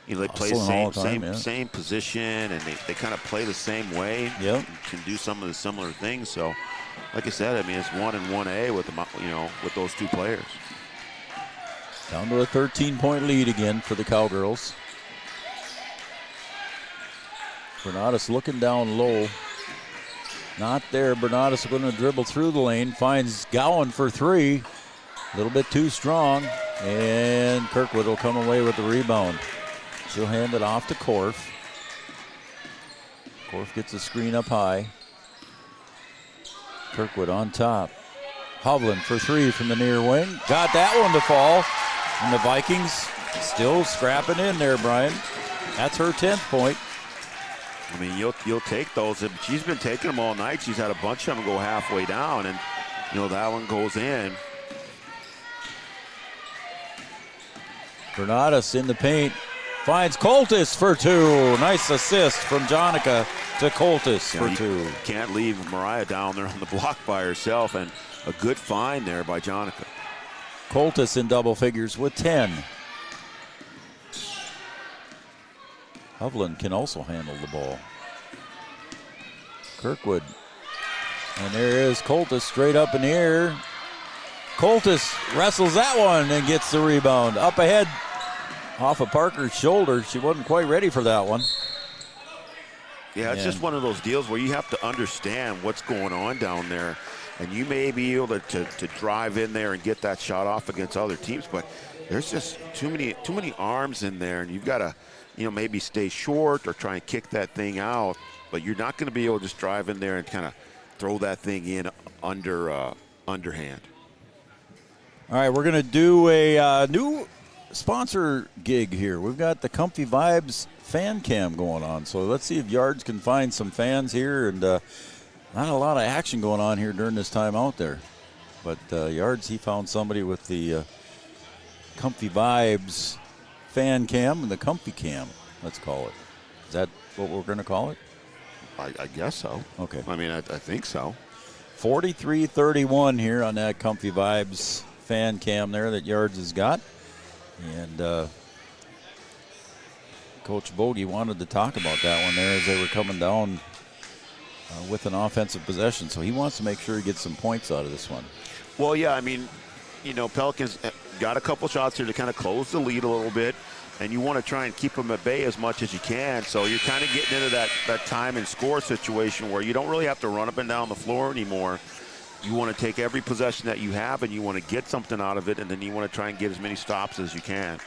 they play the same position, and they kind of play the same way. Yep. Can do some of the similar things. So, like I said, I mean, it's 1 and 1A with them, with those 2 players. Down to a 13-point lead again for the Cowgirls. Bernatus looking down low. Not there. Bernatus going to dribble through the lane. Finds Gowan for 3. A little bit too strong. And Kirkwood will come away with the rebound. She'll hand it off to Korf. Korf gets the screen up high. Kirkwood on top. Hovland for 3 from the near wing. Got that one to fall. And the Vikings still scrapping in there, Brian. That's her 10th point. I mean, you'll take those. She's been taking them all night. She's had a bunch of them go halfway down, and that one goes in. Bernatus in the paint. Finds Coltis for 2. Nice assist from Jonica to Coltis for 2. Can't leave Mariah down there on the block by herself, and a good find there by Jonica. Coltis in double figures with 10. Hovland can also handle the ball. Kirkwood. And there is Coltis straight up in the air. Coltis wrestles that one and gets the rebound. Up ahead off of Parker's shoulder. She wasn't quite ready for that one. Yeah, it's just one of those deals where you have to understand what's going on down there. and you may be able to drive in there and get that shot off against other teams, but there's just too many arms in there, and you've got to, maybe stay short or try and kick that thing out, but you're not going to be able to just drive in there and kind of throw that thing in underhand. All right, we're going to do a new sponsor gig here. We've got the Comfy Vibes fan cam going on, so let's see if Yards can find some fans here, and not a lot of action going on here during this time out there. But Yards, he found somebody with the Comfy Vibes fan cam and the Comfy cam, let's call it. Is that what we're going to call it? I guess so. Okay. I mean, I think so. 43-31 here on that Comfy Vibes fan cam there that Yards has got. And Coach Bogey wanted to talk about that one there as they were coming down with an offensive possession. So he wants to make sure he gets some points out of this one. Well, yeah, I mean, Pelicans got a couple shots here to kind of close the lead a little bit, and you want to try and keep them at bay as much as you can. So you're kind of getting into that time and score situation where you don't really have to run up and down the floor anymore. You want to take every possession that you have and you want to get something out of it, and then you want to try and get as many stops as you can.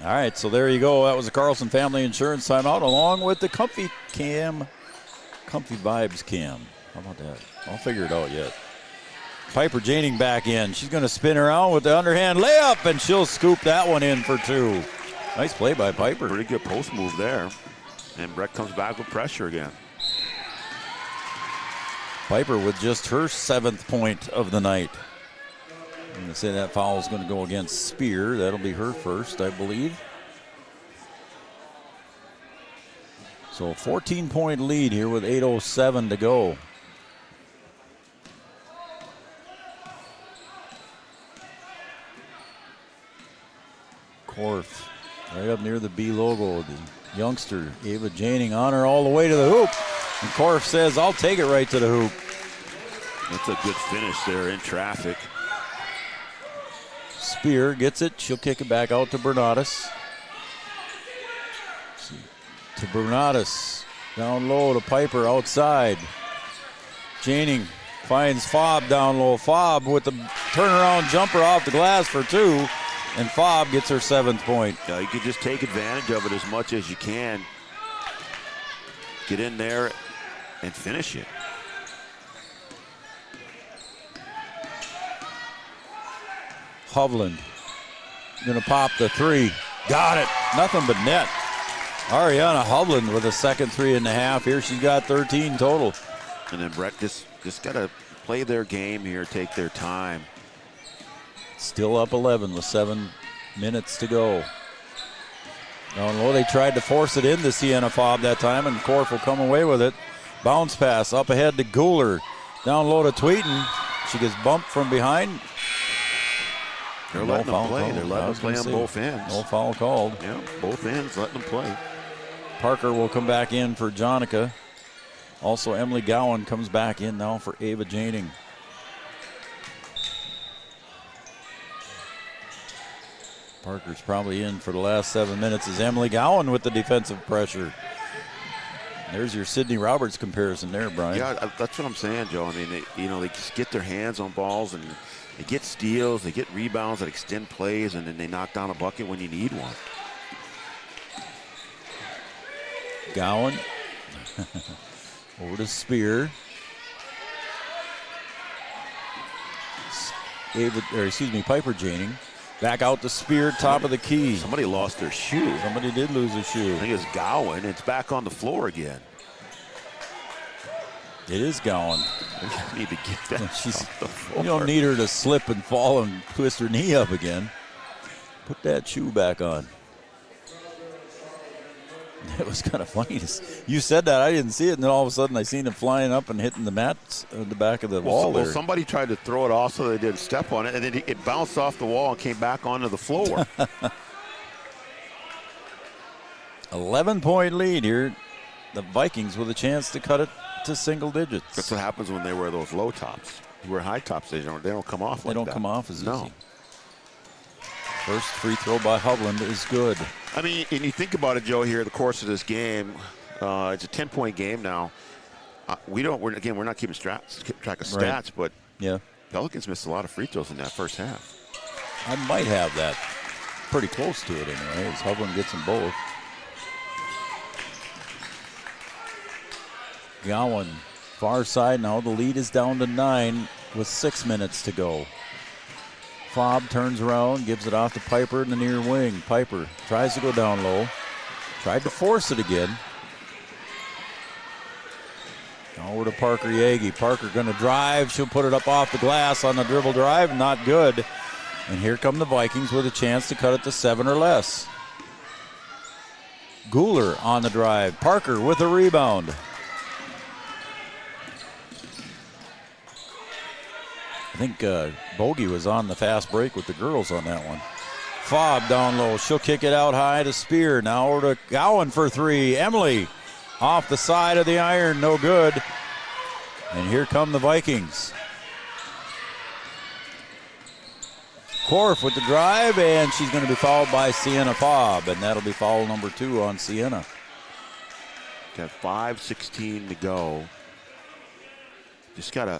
All right, so there you go. That was the Carlson Family Insurance timeout along with the Comfy Vibes cam. How about that? I'll figure it out yet. Piper Janing back in. She's going to spin around with the underhand layup, and she'll scoop that one in for two. Nice play by Piper. Pretty good post move there. And Breck comes back with pressure again. Piper with just her 7th point of the night. I'm going to say that foul is going to go against Spear. That'll be her first, I believe. So 14-point lead here with 8:07 to go. Korf right up near the B logo. The youngster, Ava Janing, on her all the way to the hoop. And Korf says, I'll take it right to the hoop. That's a good finish there in traffic. Spear gets it. She'll kick it back out to Bernatus. To Bernatus. Down low to Piper outside. Janing finds Fobb down low. Fobb with the turnaround jumper off the glass for two. And Fobb gets her 7th point. Yeah, you can just take advantage of it as much as you can. Get in there and finish it. Hovland going to pop the three. Got it. Nothing but net. Ariana Hovland with a second 3.5. Here she's got 13 total. And then Breck just got to play their game here, take their time. Still up 11 with 7 minutes to go. Down low, they tried to force it into Sienna Fobb that time, and Korf will come away with it. Bounce pass up ahead to Gooler. Down low to Tweeten. She gets bumped from behind. They're letting them play. They're letting them play on both ends. No foul called. Yeah, both ends, letting them play. Parker will come back in for Jonica. Also, Emily Gowan comes back in now for Ava Janing. Parker's probably in for the last 7 minutes as Emily Gowan with the defensive pressure. There's your Sydney Roberts comparison there, Brian. Yeah, that's what I'm saying, Joe. I mean, they just get their hands on balls and they get steals, they get rebounds that extend plays, and then they knock down a bucket when you need one. Gowan over to Spear. Piper Janing. Back out to Spear, top of the key. Somebody lost their shoe. Somebody did lose a shoe. I think it's Gowan. It's back on the floor again. It is Gowan. You need to get that off the floor. You don't need her to slip and fall and twist her knee up again. Put that shoe back on. It was kind of funny. You said that. I didn't see it, and then all of a sudden I seen it flying up and hitting the mat at the back of the wall there. Well, somebody tried to throw it off so they didn't step on it, and then it bounced off the wall and came back onto the floor. 11-point lead here. The Vikings with a chance to cut it to single digits. That's what happens when they wear those low tops. You wear high tops, they don't come off like that. They don't come off as easy. First free throw by Hovland is good. I mean, and you think about it, Joe, here, the course of this game, it's a 10-point game now. We're not keeping track of stats, Right. but yeah, Pelicans missed a lot of free throws in that first half. I might have that pretty close to it anyway, as Hovland gets them both. Gowan, far side now. The lead is down to 9 with 6 minutes to go. Fobb turns around, gives it off to Piper in the near wing. Piper tries to go down low. Tried to force it again. Over to Parker Yaggy. Parker going to drive. She'll put it up off the glass on the dribble drive. Not good. And here come the Vikings with a chance to cut it to 7 or less. Guler on the drive. Parker with a rebound. I think Bogey was on the fast break with the girls on that one. Fobb down low. She'll kick it out high to Spear. Now over to Gowan for 3. Emily off the side of the iron. No good. And here come the Vikings. Korf with the drive, and she's going to be fouled by Sienna Fobb, and that'll be foul number 2 on Sienna. Got 5:16 to go. Just got to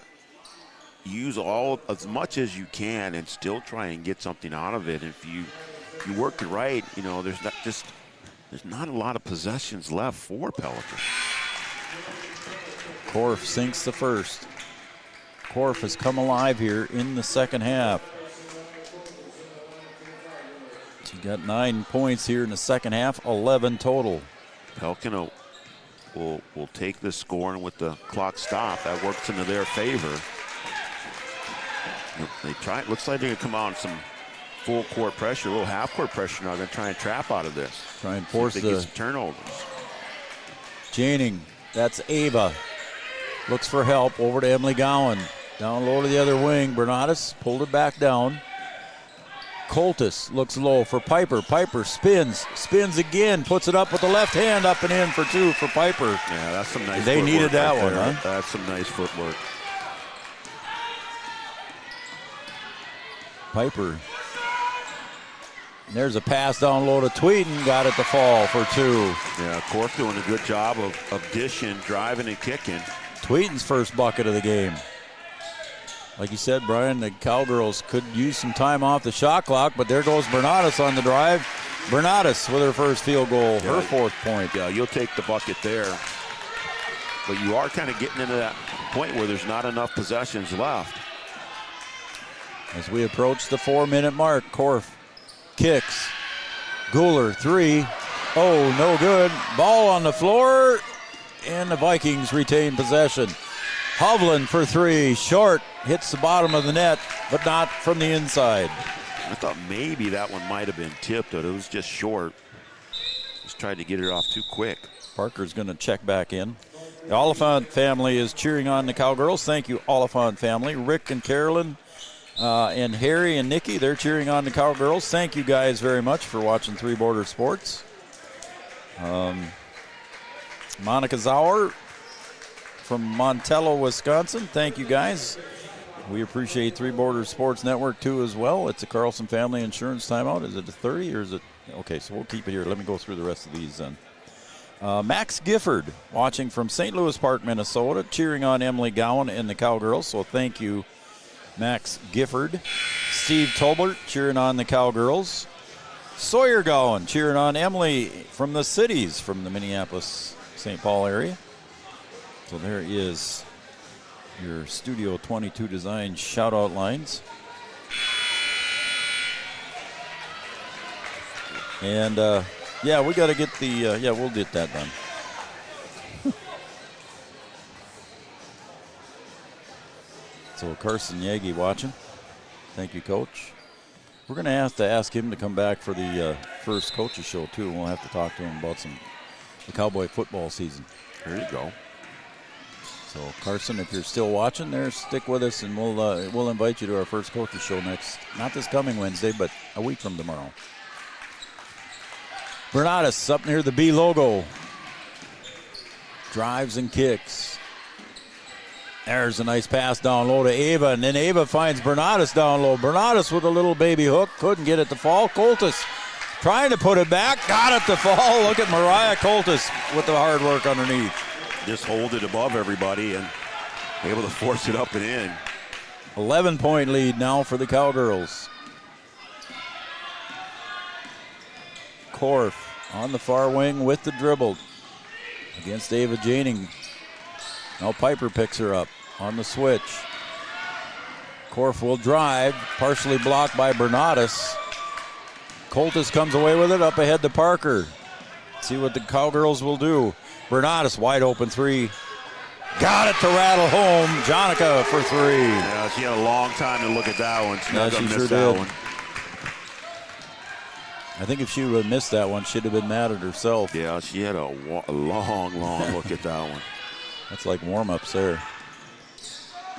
use as much as you can and still try and get something out of it. If you work it right, there's not a lot of possessions left for Pelican. Korf sinks the first. Korf has come alive here in the second half. She got 9 points here in the second half, 11 total. Pelican will take this score, and with the clock stopped, that works into their favor. They try. It looks like they're going to come out in some full court pressure, a little half court pressure now. They're going to try and trap out of this. Try and force get some turnovers. Janing, that's Ava. Looks for help over to Emily Gowan. Down low to the other wing. Bernatis pulled it back down. Coltis looks low for Piper. Piper spins again, puts it up with the left hand, up and in for 2 for Piper. Yeah, that's some nice They needed that right one, there. huh? That's some nice footwork. Piper. There's a pass down low to Tweeden. Got it to fall for 2. Yeah, Korf doing a good job of dishing, driving, and kicking. Tweeden's first bucket of the game. Like you said, Brian, the Cowgirls could use some time off the shot clock, but there goes Bernatis on the drive. Bernatis with her first field goal, her 4th point. Yeah, you'll take the bucket there. But you are kind of getting into that point where there's not enough possessions left. As we approach the 4-minute mark, Korf kicks. Guler 3. Oh, no good. Ball on the floor, and the Vikings retain possession. Hovland for 3. Short. Hits the bottom of the net, but not from the inside. I thought maybe that one might have been tipped, but it was just short. Just tried to get it off too quick. Parker's going to check back in. The Oliphant family is cheering on the Cowgirls. Thank you, Oliphant family. Rick and Carolyn and Harry and Nikki, they're cheering on the Cowgirls. Thank you guys very much for watching Three Border Sports. Monica Zauer from Montello, Wisconsin. Thank you guys. We appreciate Three Border Sports Network too as well. It's a Carlson Family Insurance timeout. Is it a 30 or is it? Okay, so we'll keep it here. Let me go through the rest of these then. Max Gifford watching from St. Louis Park, Minnesota, cheering on Emily Gowan and the Cowgirls. So thank you, Max Gifford. Steve Tolbert cheering on the Cowgirls. Sawyer Gowan cheering on Emily from the cities, from the Minneapolis, St. Paul area. So there is your Studio 22 design shout-out lines. And, yeah, we got to get the, yeah, we'll get that done. So Carson Yaggy watching. Thank you, Coach. We're going to have to ask him to come back for the first coaches show, too. We'll have to talk to him about the Cowboy football season. There you go. So, Carson, if you're still watching there, stick with us, and we'll invite you to our first coaches show not this coming Wednesday, but a week from tomorrow. Bernatis up near the B logo. Drives and kicks. There's a nice pass down low to Ava, and then Ava finds Bernatis down low. Bernatis with a little baby hook, couldn't get it to fall. Coltis trying to put it back, got it to fall. Look at Mariah Coltis with the hard work underneath. just hold it above everybody and able to force it up and in. 11-point lead now for the Cowgirls. Korf on the far wing with the dribble against Ava Janing. Now Piper picks her up on the switch. Korf will drive, partially blocked by Bernatus. Coltis comes away with it, up ahead to Parker. See what the Cowgirls will do. Bernatus, wide open three. Got it to rattle home. Jonica for three. Yeah, she had a long time to look at that one. She sure did. One. I think if she would have missed that one, she'd have been mad at herself. Yeah, she had a long look at that one. That's like warm-ups there.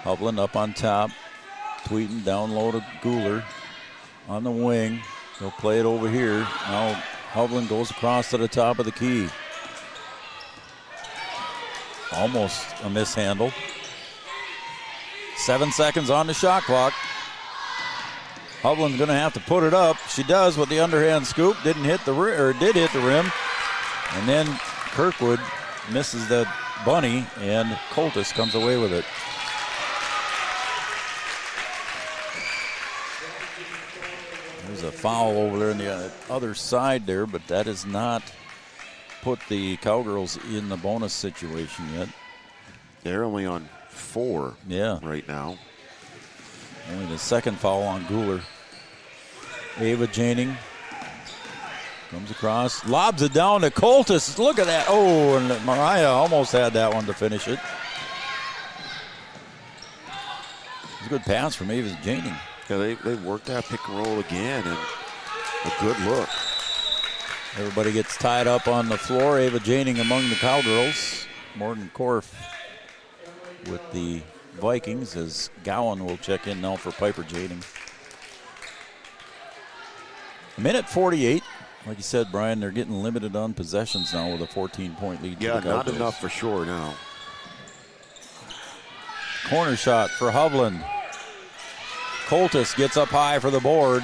Hovland up on top. Tweeten down low to Guler on the wing. He'll play it over here. Now Hovland goes across to the top of the key. Almost a mishandle. 7 seconds on the shot clock. Hovland's going to have to put it up. She does with the underhand scoop. Did hit the rim. And then Kirkwood misses the bunny, and Coltis comes away with it. There's a foul over there on the other side there, but that does not put the Cowgirls in the bonus situation yet. They're only on 4 right now. Only the second foul on Guler. Ava Janing comes across, lobs it down to Coltis. Look at that. Oh, and Mariah almost had that one to finish it. It's a good pass from Ava Janing. Yeah, they worked that pick and roll again, and a good look. Everybody gets tied up on the floor. Ava Janing among the Cowgirls. Morgan Korf with the Vikings, as Gowan will check in now for Piper Janing. Minute 48. Like you said, Brian, they're getting limited on possessions now with a 14-point lead. Yeah, not enough for sure now. Corner shot for Hovland. Coltis gets up high for the board.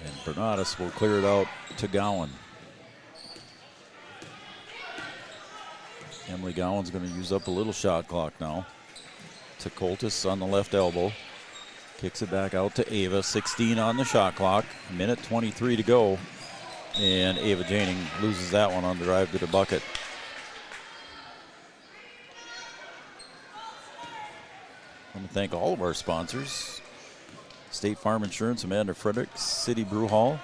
And Bernatus will clear it out to Gowan. Emily Gowan's going to use up a little shot clock now. To Coltis on the left elbow. Kicks it back out to Ava. 16 on the shot clock. Minute 23 to go. And Ava Janing loses that one on the drive to the bucket. I want to thank all of our sponsors. State Farm Insurance, Amanda Fredericks, City Brew Hall,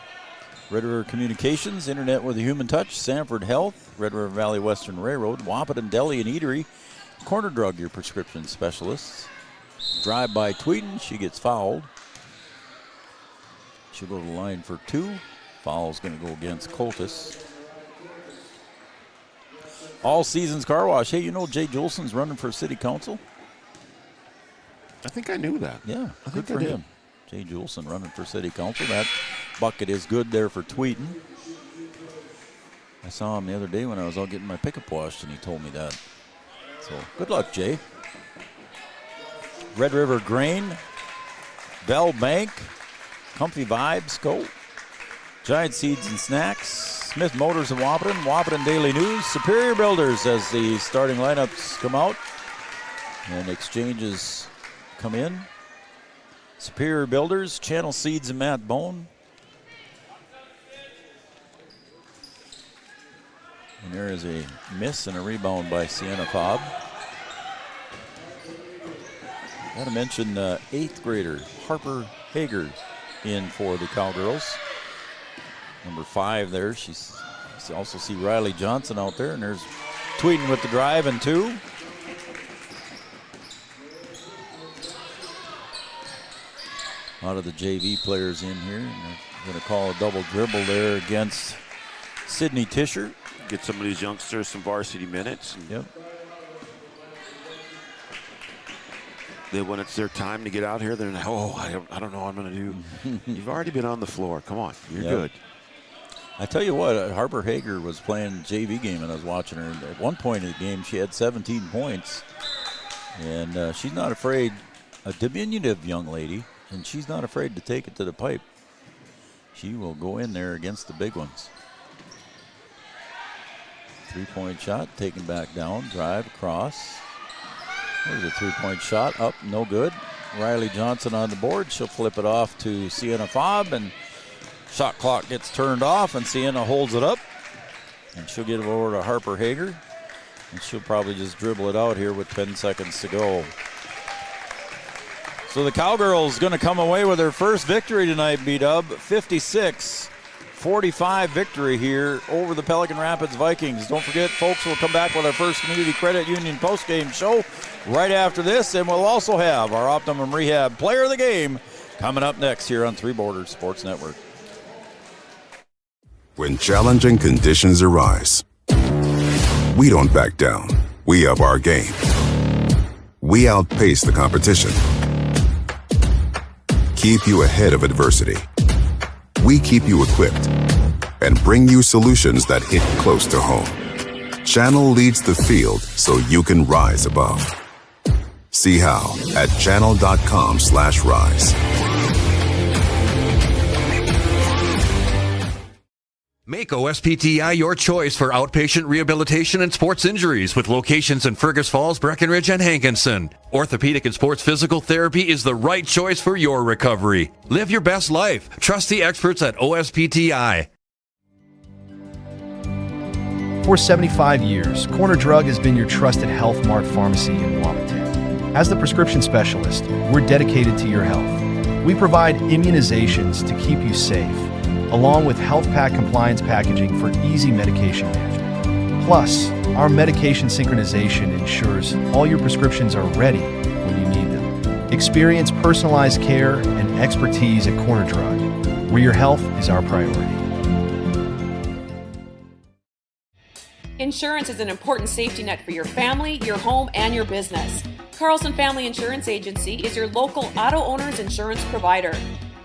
Red River Communications, Internet with a Human Touch, Sanford Health, Red River Valley Western Railroad, Wapaton Deli and Eatery, Corner Drug, your prescription specialists. Drive by Tweeden, she gets fouled. She'll go to the line for 2. Foul's going to go against Coltis. All Seasons Car Wash. Hey, you know Jay Jolson's running for city council? I think I knew that. Yeah, good for him. Jay Jolson running for city council. That bucket is good there for Tweeden. I saw him the other day when I was out getting my pickup washed, and he told me that. So good luck, Jay. Red River Grain, Bell Bank, Comfy Vibes, Go. Giant Seeds and Snacks, Smith Motors of Wapaton, Wapaton Daily News, Superior Builders as the starting lineups come out and exchanges come in. Superior Builders, Channel Seeds and Matt Bone. And there is a miss and a rebound by Sienna Cobb. Got to mention 8th grader Harper Hager in for the Cowgirls. Number 5 there. You also see Riley Johnson out there, and there's Tweeden with the drive and 2. A lot of the JV players in here. And they're going to call a double dribble there against Sydney Tischer. Get some of these youngsters some varsity minutes. Yep. When it's their time to get out here, they're like, oh, I don't know what I'm going to do. You've already been on the floor. Come on, you're good. I tell you what, Harper Hager was playing JV game, and I was watching her. At one point in the game, she had 17 points. And she's not afraid, a diminutive young lady, and she's not afraid to take it to the pipe. She will go in there against the big ones. Three-point shot, taken back down, drive, cross. There's a three-point shot, up, no good. Riley Johnson on the board. She'll flip it off to Sienna Fobb, and shot clock gets turned off, and Sienna holds it up. And she'll get it over to Harper Hager, and she'll probably just dribble it out here with 10 seconds to go. So the Cowgirls going to come away with their first victory tonight, B-Dub. 56-45 victory here over the Pelican Rapids Vikings. Don't forget, folks, we'll come back with our First Community Credit Union postgame show right after this, and we'll also have our Optimum Rehab Player of the Game coming up next here on Three Borders Sports Network. When challenging conditions arise, we don't back down. We up our game. We outpace the competition. Keep you ahead of adversity. We keep you equipped and bring you solutions that hit close to home. Channel leads the field so you can rise above. See how at channel.com/rise. Make OSPTI your choice for outpatient rehabilitation and sports injuries with locations in Fergus Falls, Breckenridge, and Hankinson. Orthopedic and sports physical therapy is the right choice for your recovery. Live your best life. Trust the experts at OSPTI. For 75 years, Corner Drug has been your trusted Health Mart pharmacy in Wapaton. As the prescription specialist, we're dedicated to your health. We provide immunizations to keep you safe, along with health pack compliance packaging for easy medication management. Plus, our medication synchronization ensures all your prescriptions are ready when you need them. Experience personalized care and expertise at Corner Drug, where your health is our priority. Insurance is an important safety net for your family, your home, and your business. Carlson Family Insurance Agency is your local auto owner's insurance provider.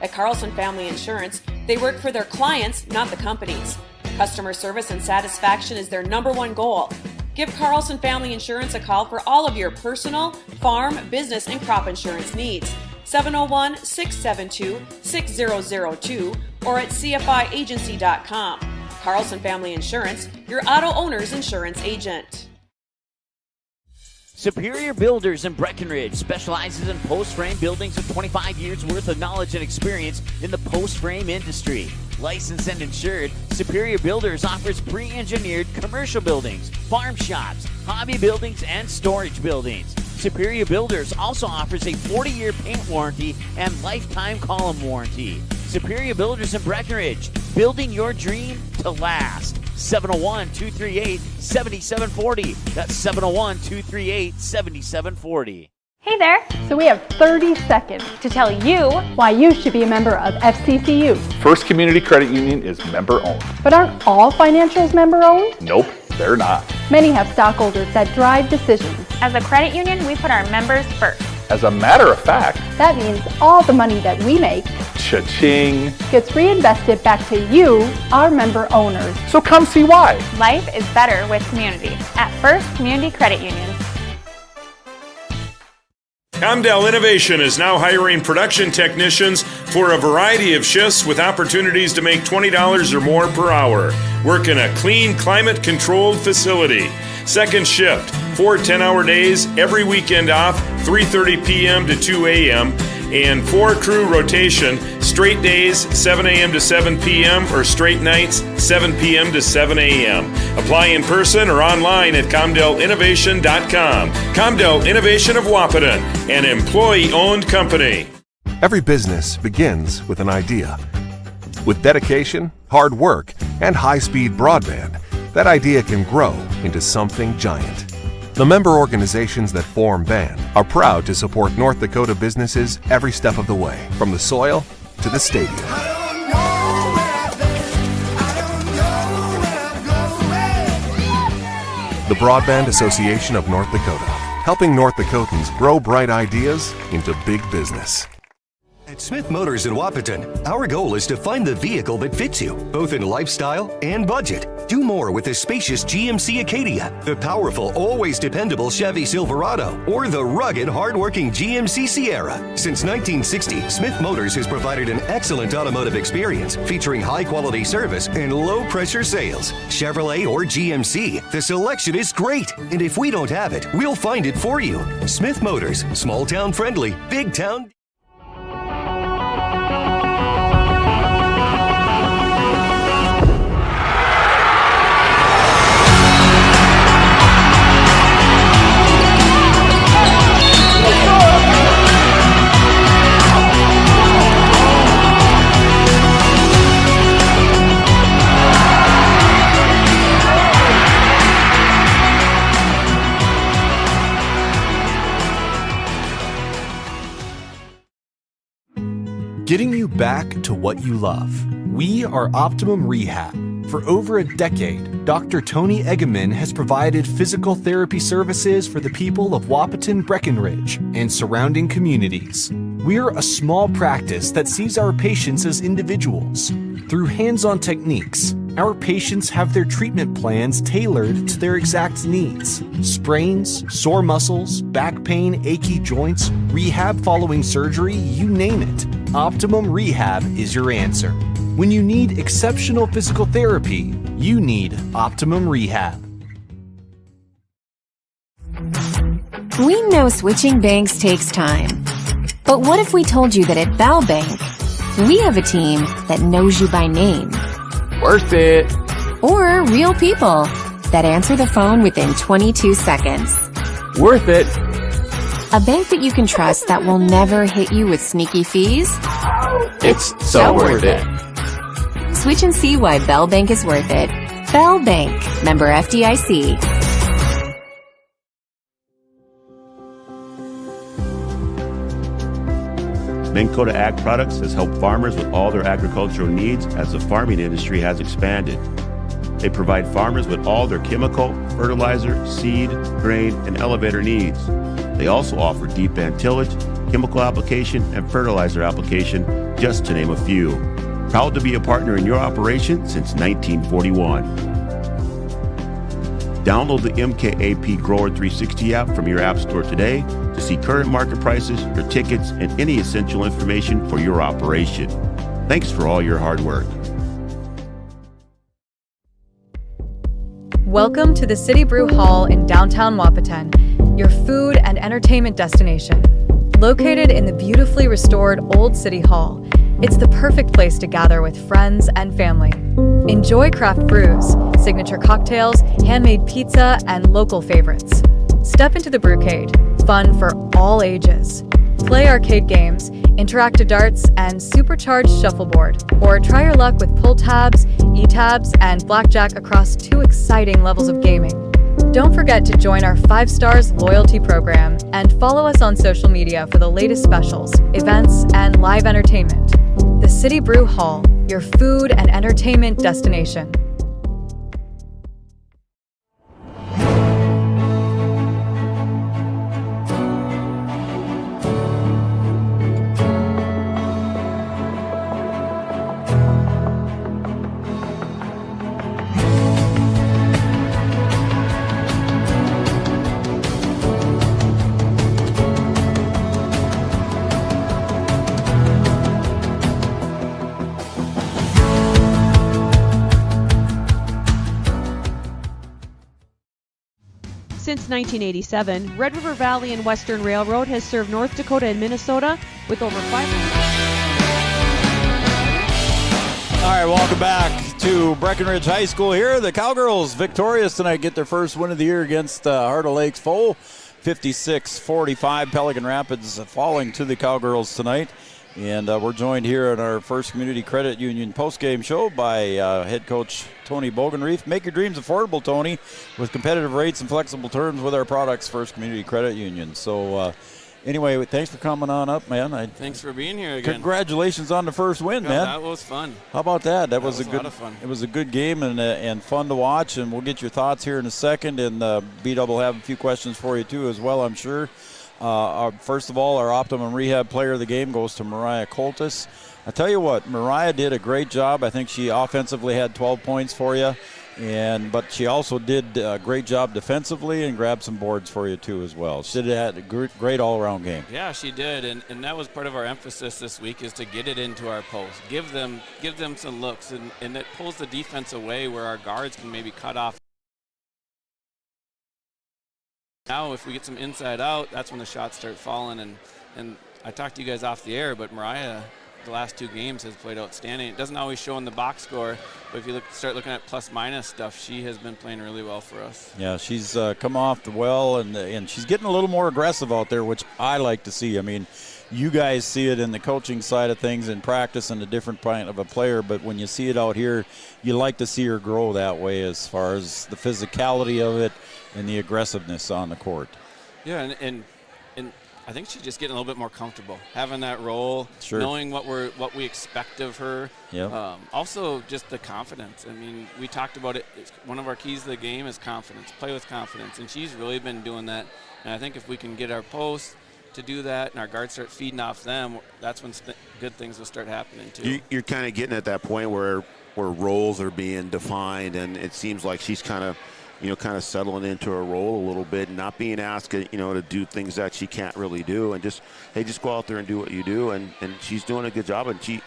At Carlson Family Insurance, they work for their clients, not the companies. Customer service and satisfaction is their #1 goal. Give Carlson Family Insurance a call for all of your personal, farm, business, and crop insurance needs. 701-672-6002 or at cfiagency.com. Carlson Family Insurance, your auto owner's insurance agent. Superior Builders in Breckenridge specializes in post-frame buildings with 25 years worth of knowledge and experience in the post-frame industry. Licensed and insured, Superior Builders offers pre-engineered commercial buildings, farm shops, hobby buildings, and storage buildings. Superior Builders also offers a 40-year paint warranty and lifetime column warranty. Superior Builders in Breckenridge, building your dream to last. 701-238-7740. That's 701-238-7740. Hey there! So we have 30 seconds to tell you why you should be a member of FCCU. First Community Credit Union is member-owned. But aren't all financials member-owned? Nope, they're not. Many have stockholders that drive decisions. As a credit union, we put our members first. As a matter of fact, that means all the money that we make, cha-ching, gets reinvested back to you, our member owners. So come see why. Life is better with community at First Community Credit Union. Comdell Innovation is now hiring production technicians for a variety of shifts with opportunities to make $20 or more per hour. Work in a clean, climate-controlled facility. Second shift, 4 10-hour days, every weekend off, 3:30 p.m. to 2 a.m., and 4-crew rotation, straight days, 7 a.m. to 7 p.m., or straight nights, 7 p.m. to 7 a.m. Apply in person or online at ComdellInnovation.com. Comdell Innovation of Wapaton, an employee-owned company. Every business begins with an idea. With dedication, hard work, and high-speed broadband, that idea can grow into something giant. The member organizations that form BAND are proud to support North Dakota businesses every step of the way, from the soil to the stadium. The Broadband Association of North Dakota, helping North Dakotans grow bright ideas into big business. At Smith Motors in Wapaton, our goal is to find the vehicle that fits you, both in lifestyle and budget. Do more with the spacious GMC Acadia, the powerful, always dependable Chevy Silverado, or the rugged, hardworking GMC Sierra. Since 1960, Smith Motors has provided an excellent automotive experience featuring high-quality service and low-pressure sales. Chevrolet or GMC, the selection is great. And if we don't have it, we'll find it for you. Smith Motors, small-town friendly, big-town. Getting you back to what you love. We are Optimum Rehab. For over a decade, Dr. Tony Egeman has provided physical therapy services for the people of Wahpeton, Breckenridge, and surrounding communities. We're a small practice that sees our patients as individuals. Through hands-on techniques, our patients have their treatment plans tailored to their exact needs. Sprains, sore muscles, back pain, achy joints, rehab following surgery, you name it. Optimum Rehab is your answer. When you need exceptional physical therapy, you need Optimum Rehab. We know switching banks takes time. But what if we told you that at Bell Bank, we have a team that knows you by name? Worth it. Or real people that answer the phone within 22 seconds. Worth it. A bank that you can trust that will never hit you with sneaky fees? It's so worth it. Switch and see why Bell Bank is worth it. Bell Bank, member FDIC. Minn Kota Ag Products has helped farmers with all their agricultural needs as the farming industry has expanded. They provide farmers with all their chemical, fertilizer, seed, grain, and elevator needs. They also offer deep band tillage, chemical application, and fertilizer application, just to name a few. Proud to be a partner in your operation since 1941. Download the MKAP Grower 360 app from your app store today to see current market prices, your tickets, and any essential information for your operation. Thanks for all your hard work. Welcome to the City Brew Hall in downtown Wahpeton, your food and entertainment destination. Located in the beautifully restored Old City Hall, it's the perfect place to gather with friends and family. Enjoy craft brews, signature cocktails, handmade pizza, and local favorites. Step into the Brewcade, fun for all ages. Play arcade games, interactive darts, and supercharged shuffleboard. Or try your luck with pull tabs, e-tabs, and blackjack across 2 exciting levels of gaming. Don't forget to join our 5 Stars loyalty program and follow us on social media for the latest specials, events, and live entertainment. The City Brew Hall, your food and entertainment destination. Since 1987, Red River Valley and Western Railroad has served North Dakota and Minnesota with over 500. All right, welcome back to Breckenridge High School here. The Cowgirls victorious tonight, get their first win of the year against Heart of Lakes foe, 56-45. Pelican Rapids falling to the Cowgirls tonight. And we're joined here on our First Community Credit Union postgame show by head coach Tony Bogenreef. Make your dreams affordable, Tony, with competitive rates and flexible terms with our products, First Community Credit Union. So anyway, thanks for coming on up, man. Thanks for being here again. Congratulations on the first win, man. That was fun. How about that? That was a lot of fun. It was a good game and fun to watch, and we'll get your thoughts here in a second. And B-Dub will have a few questions for you, too, as well, I'm sure. First of all, our Optimum Rehab player of the game goes to Mariah Coltis. I tell you what, Mariah did a great job. I think she offensively had 12 points for you. But she also did a great job defensively and grabbed some boards for you too as well. She had a great all-around game. Yeah, she did, and that was part of our emphasis this week, is to get it into our post, give them some looks, and it pulls the defense away where our guards can maybe cut off. Now, if we get some inside out, that's when the shots start falling. And I talked to you guys off the air, but Mariah, the last 2 games, has played outstanding. It doesn't always show in the box score, but if you start looking at plus-minus stuff, she has been playing really well for us. Yeah, she's come off the well, and she's getting a little more aggressive out there, which I like to see. I mean, you guys see it in the coaching side of things in practice and a different kind of a player, but when you see it out here, you like to see her grow that way as far as the physicality of it and the aggressiveness on the court. Yeah, and I think she's just getting a little bit more comfortable having that role, sure, knowing what we expect of her. Yep. Also, just the confidence. I mean, we talked about it. One of our keys to the game is confidence. Play with confidence, and she's really been doing that. And I think if we can get our posts to do that and our guards start feeding off them, that's when good things will start happening too. You're kind of getting at that point where roles are being defined, and it seems like she's kind of settling into her role a little bit, and not being asked, to do things that she can't really do, and just go out there and do what you do, and she's doing a good job, and she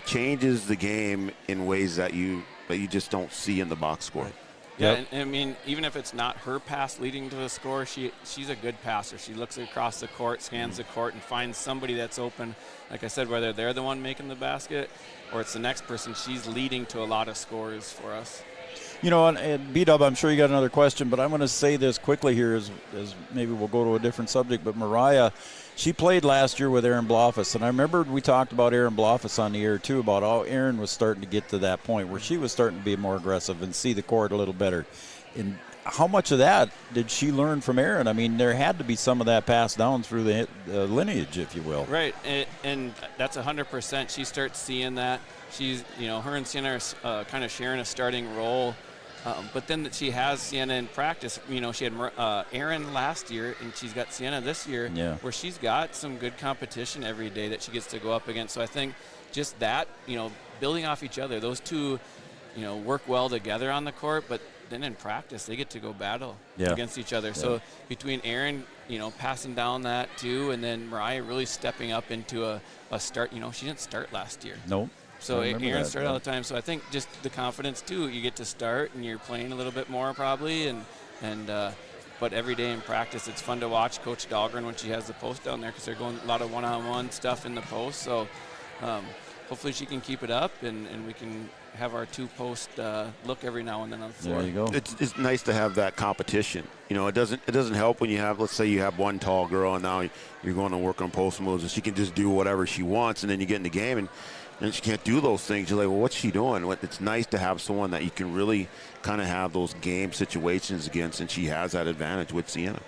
changes the game in ways that you just don't see in the box score. Yeah, yep. And I mean, even if it's not her pass leading to the score, she's a good passer. She looks across the court, scans the court, and finds somebody that's open. Like I said, whether they're the one making the basket or it's the next person, she's leading to a lot of scores for us. And B-Dub, I'm sure you got another question, but I'm going to say this quickly here as maybe we'll go to a different subject. But Mariah, she played last year with Aaron Blofus, and I remember we talked about Aaron Blofus on the air too, about how Aaron was starting to get to that point where she was starting to be more aggressive and see the court a little better. And how much of that did she learn from Aaron? I mean, there had to be some of that passed down through the lineage, if you will. Right, and that's 100%. She starts seeing that. She's, her and Sienna are kind of sharing a starting role. But then she has Sienna in practice. She had Aaron last year, and she's got Sienna this year, where she's got some good competition every day that she gets to go up against. So I think just that, building off each other, those two, work well together on the court, but then in practice they get to go battle against each other. So between Aaron, passing down that too, and then Mariah really stepping up into a start. She didn't start last year. Nope. So Aaron started all the time. So I think just the confidence too. You get to start and you're playing a little bit more probably, but every day in practice it's fun to watch Coach Dahlgren when she has the post down there, because they're going a lot of one-on-one stuff in the post. So hopefully she can keep it up, and we can have our two-post look every now and then on the floor. There you go. It's nice to have that competition. It doesn't help when you have, let's say you have one tall girl and now you're going to work on post moves and she can just do whatever she wants, and then you get in the game and she can't do those things. You're like, well, what's she doing? It's nice to have someone that you can really kind of have those game situations against, and she has that advantage with Sienna.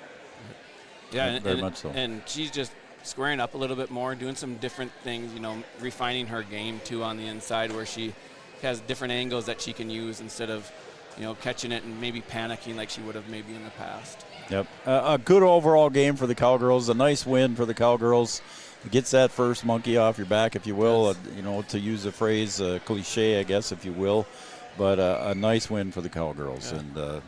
Yeah, very much so. And she's just squaring up a little bit more, doing some different things, refining her game too on the inside, where she has different angles that she can use instead of, catching it and maybe panicking like she would have maybe in the past. Yep. A good overall game for the Cowgirls, a nice win for the Cowgirls. Gets that first monkey off your back, if you will, to use a phrase, cliche, I guess, if you will. But a nice win for the Cowgirls. Yeah. And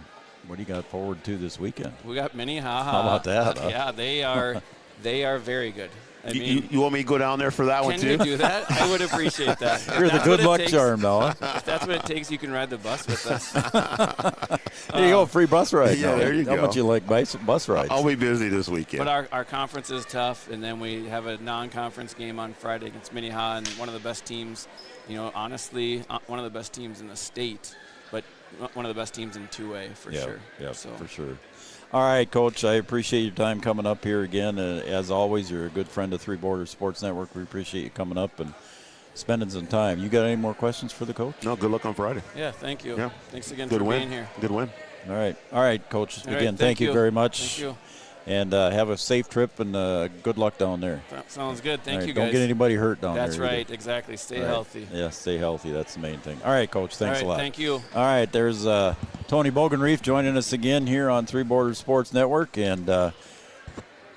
what do you got forward to this weekend? We got Minnehaha. How about that? Yeah, they are very good. I mean, you want me to go down there for that one too? Can you do that? I would appreciate that. You're the good luck charm now. If that's what it takes, you can ride the bus with us. There you go, free bus ride. Yeah, there you go. How much you like bus rides? I'll be busy this weekend. But our conference is tough, and then we have a non-conference game on Friday against Minnehaha, and one of the best teams, honestly, one of the best teams in the state, but one of the best teams in 2A for sure. Yeah, for sure. All right, Coach, I appreciate your time coming up here again. As always, you're a good friend of Three Borders Sports Network. We appreciate you coming up and spending some time. You got any more questions for the coach? No, good luck on Friday. Yeah, thank you. Yeah. Thanks again for being here. Good win. All right, Coach. All again, right, thank you very much. Thank you. And have a safe trip and good luck down there. That sounds good. Thank you, guys. Don't get anybody hurt down there. That's right. Exactly. Stay healthy. Yeah, stay healthy. That's the main thing. All right, Coach. Thanks a lot. Thank you. All right, there's Tony Bogenreef joining us again here on Three Borders Sports Network, and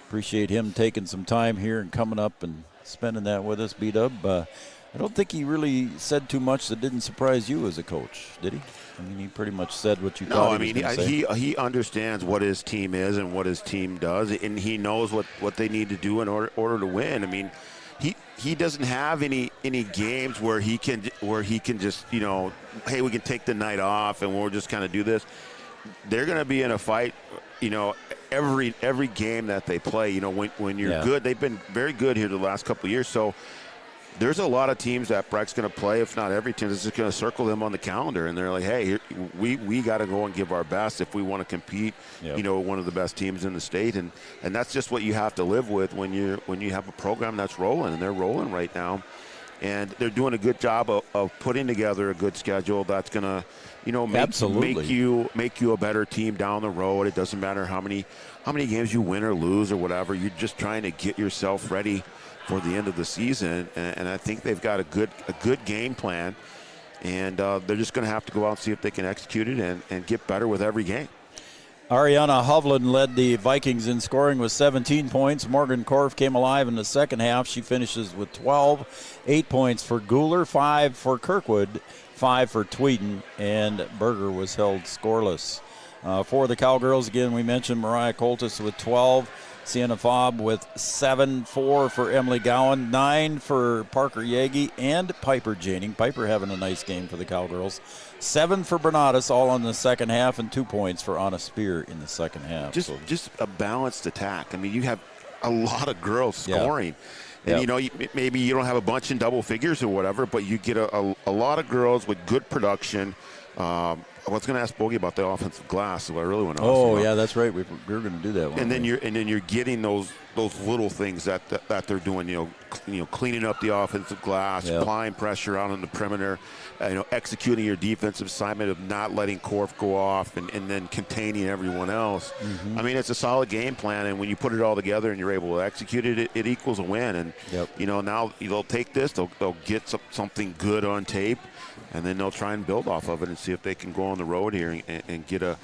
appreciate him taking some time here and coming up and spending that with us, B-Dub. I don't think he really said too much that didn't surprise you as a coach, did he? I mean, he pretty much said what you thought he was going to say. He understands what his team is and what his team does, and he knows what they need to do in order to win. I mean, he doesn't have any games where he can just, you know, hey, we can take the night off and we'll just kind of do this. They're going to be in a fight, you know, every game that they play. You know, when you're good, they've been very good here the last couple of years. So there's a lot of teams that Breck's going to play, if not every team, is just going to circle them on the calendar. And they're like, hey, we got to go and give our best if we want to compete, you know, one of the best teams in the state. And that's just what you have to live with when you have a program that's rolling. And they're rolling right now. And they're doing a good job of putting together a good schedule that's going to, you know, make you a better team down the road. It doesn't matter how many games you win or lose or whatever. You're just trying to get yourself ready for the end of the season, and I think they've got a good game plan, and they're just going to have to go out and see if they can execute it and get better with every game. Ariana Hovland led the Vikings in scoring with 17 points. Morgan Korf came alive in the second half. She finishes with 12. 8 points for Guler, 5 for Kirkwood, 5 for Tweeden, and Berger was held scoreless. For the Cowgirls, again, we mentioned Mariah Coltis with 12. Sienna Fobb with 7, 4 for Emily Gowan, 9 for Parker Yaggy and Piper Janing. Piper having a nice game for the Cowgirls. 7 for Bernatus, all in the second half, and 2 points for Anna Spear in the second half. Just a balanced attack. I mean, you have a lot of girls scoring. And, you know, maybe you don't have a bunch in double figures or whatever, but you get a lot of girls with good production. I was going to ask Bogey about the offensive glass, so I really want to ask you about. Yeah, that's right. We were going to do that one. And then you're getting those little things that they're doing. You know, cleaning up the offensive glass, applying pressure out on the perimeter. You know, executing your defensive assignment of not letting Korf go off, and then containing everyone else. I mean, it's a solid game plan, and when you put it all together and you're able to execute it, it equals a win. And you know, now they'll take this, they'll get something good on tape. And then they'll try and build off of it and see if they can go on the road here and get a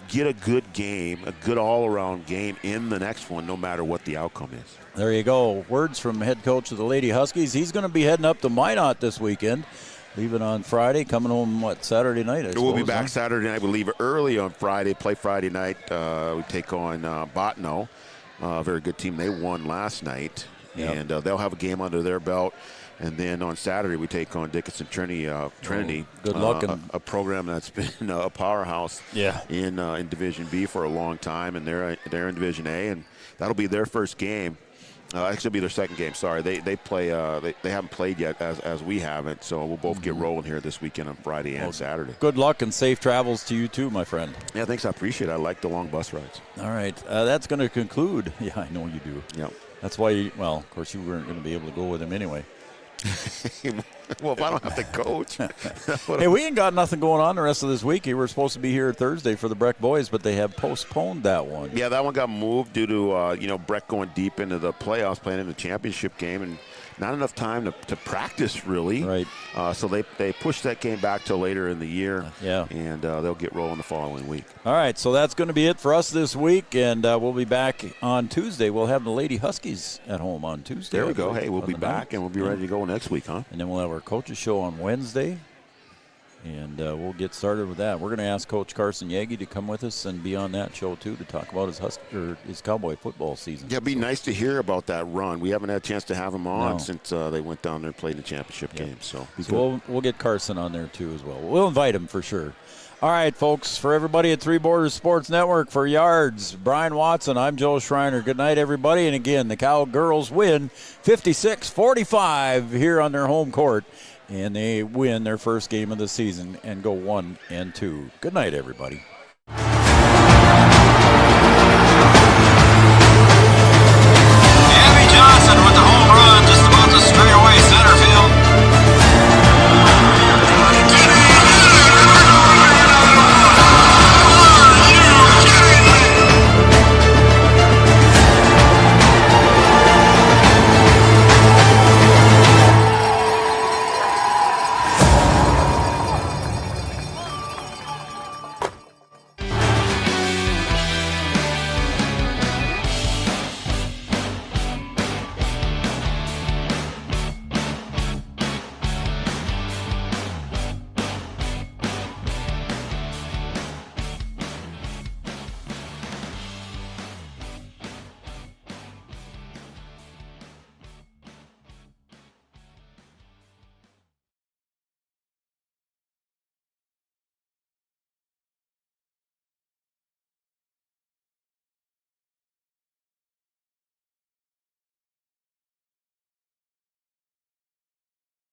good game, a good all-around game in the next one, no matter what the outcome is. There you go. Words from head coach of the Lady Huskies. He's going to be heading up to Minot this weekend, leaving on Friday, coming home, Saturday night, I suppose. We'll be back Saturday night. We leave early on Friday, play Friday night. We take on Bottineau, a very good team. They won last night, and they'll have a game under their belt. And then on Saturday, we take on Dickinson Trinity. Good luck. A program that's been a powerhouse in Division B for a long time, and they're in Division A, and that'll be their first game. Actually, it'll be their second game. Sorry, they play. They haven't played yet, as we haven't. So we'll both get rolling here this weekend on Friday and Saturday. Good luck and safe travels to you too, my friend. Yeah, thanks. I appreciate it. I like the long bus rides. All right, that's going to conclude. Yeah, I know you do. Yep. That's why. Well, of course, you weren't going to be able to go with him anyway. Well, if I don't have to coach. Hey, we ain't got nothing going on the rest of this week. We were supposed to be here Thursday for the Breck boys, but they have postponed that one. Yeah, that one got moved due to Breck going deep into the playoffs, playing in the championship game, and not enough time to practice, really. Right. So they pushed that game back till later in the year. Yeah. And they'll get rolling the following week. All right, so that's going to be it for us this week, and we'll be back on Tuesday. We'll have the Lady Huskies at home on Tuesday. There we go. Hey, we'll be back, and we'll be ready to go next week, huh? And then we'll have our coaches show on Wednesday, and we'll get started with that. We're going to ask Coach Carson Yaggy to come with us and be on that show, too, to talk about his Cowboy football season. Yeah, it'd be nice to hear about that run. We haven't had a chance to have him on since they went down there and played the championship game. So we'll get Carson on there, too, as well. We'll invite him for sure. All right, folks, for everybody at Three Borders Sports Network, for Yards, Brian Watson, I'm Joe Schreiner. Good night, everybody. And again, the Cowgirls win 56-45 here on their home court, and they win their first game of the season and go 1-2. Good night, everybody.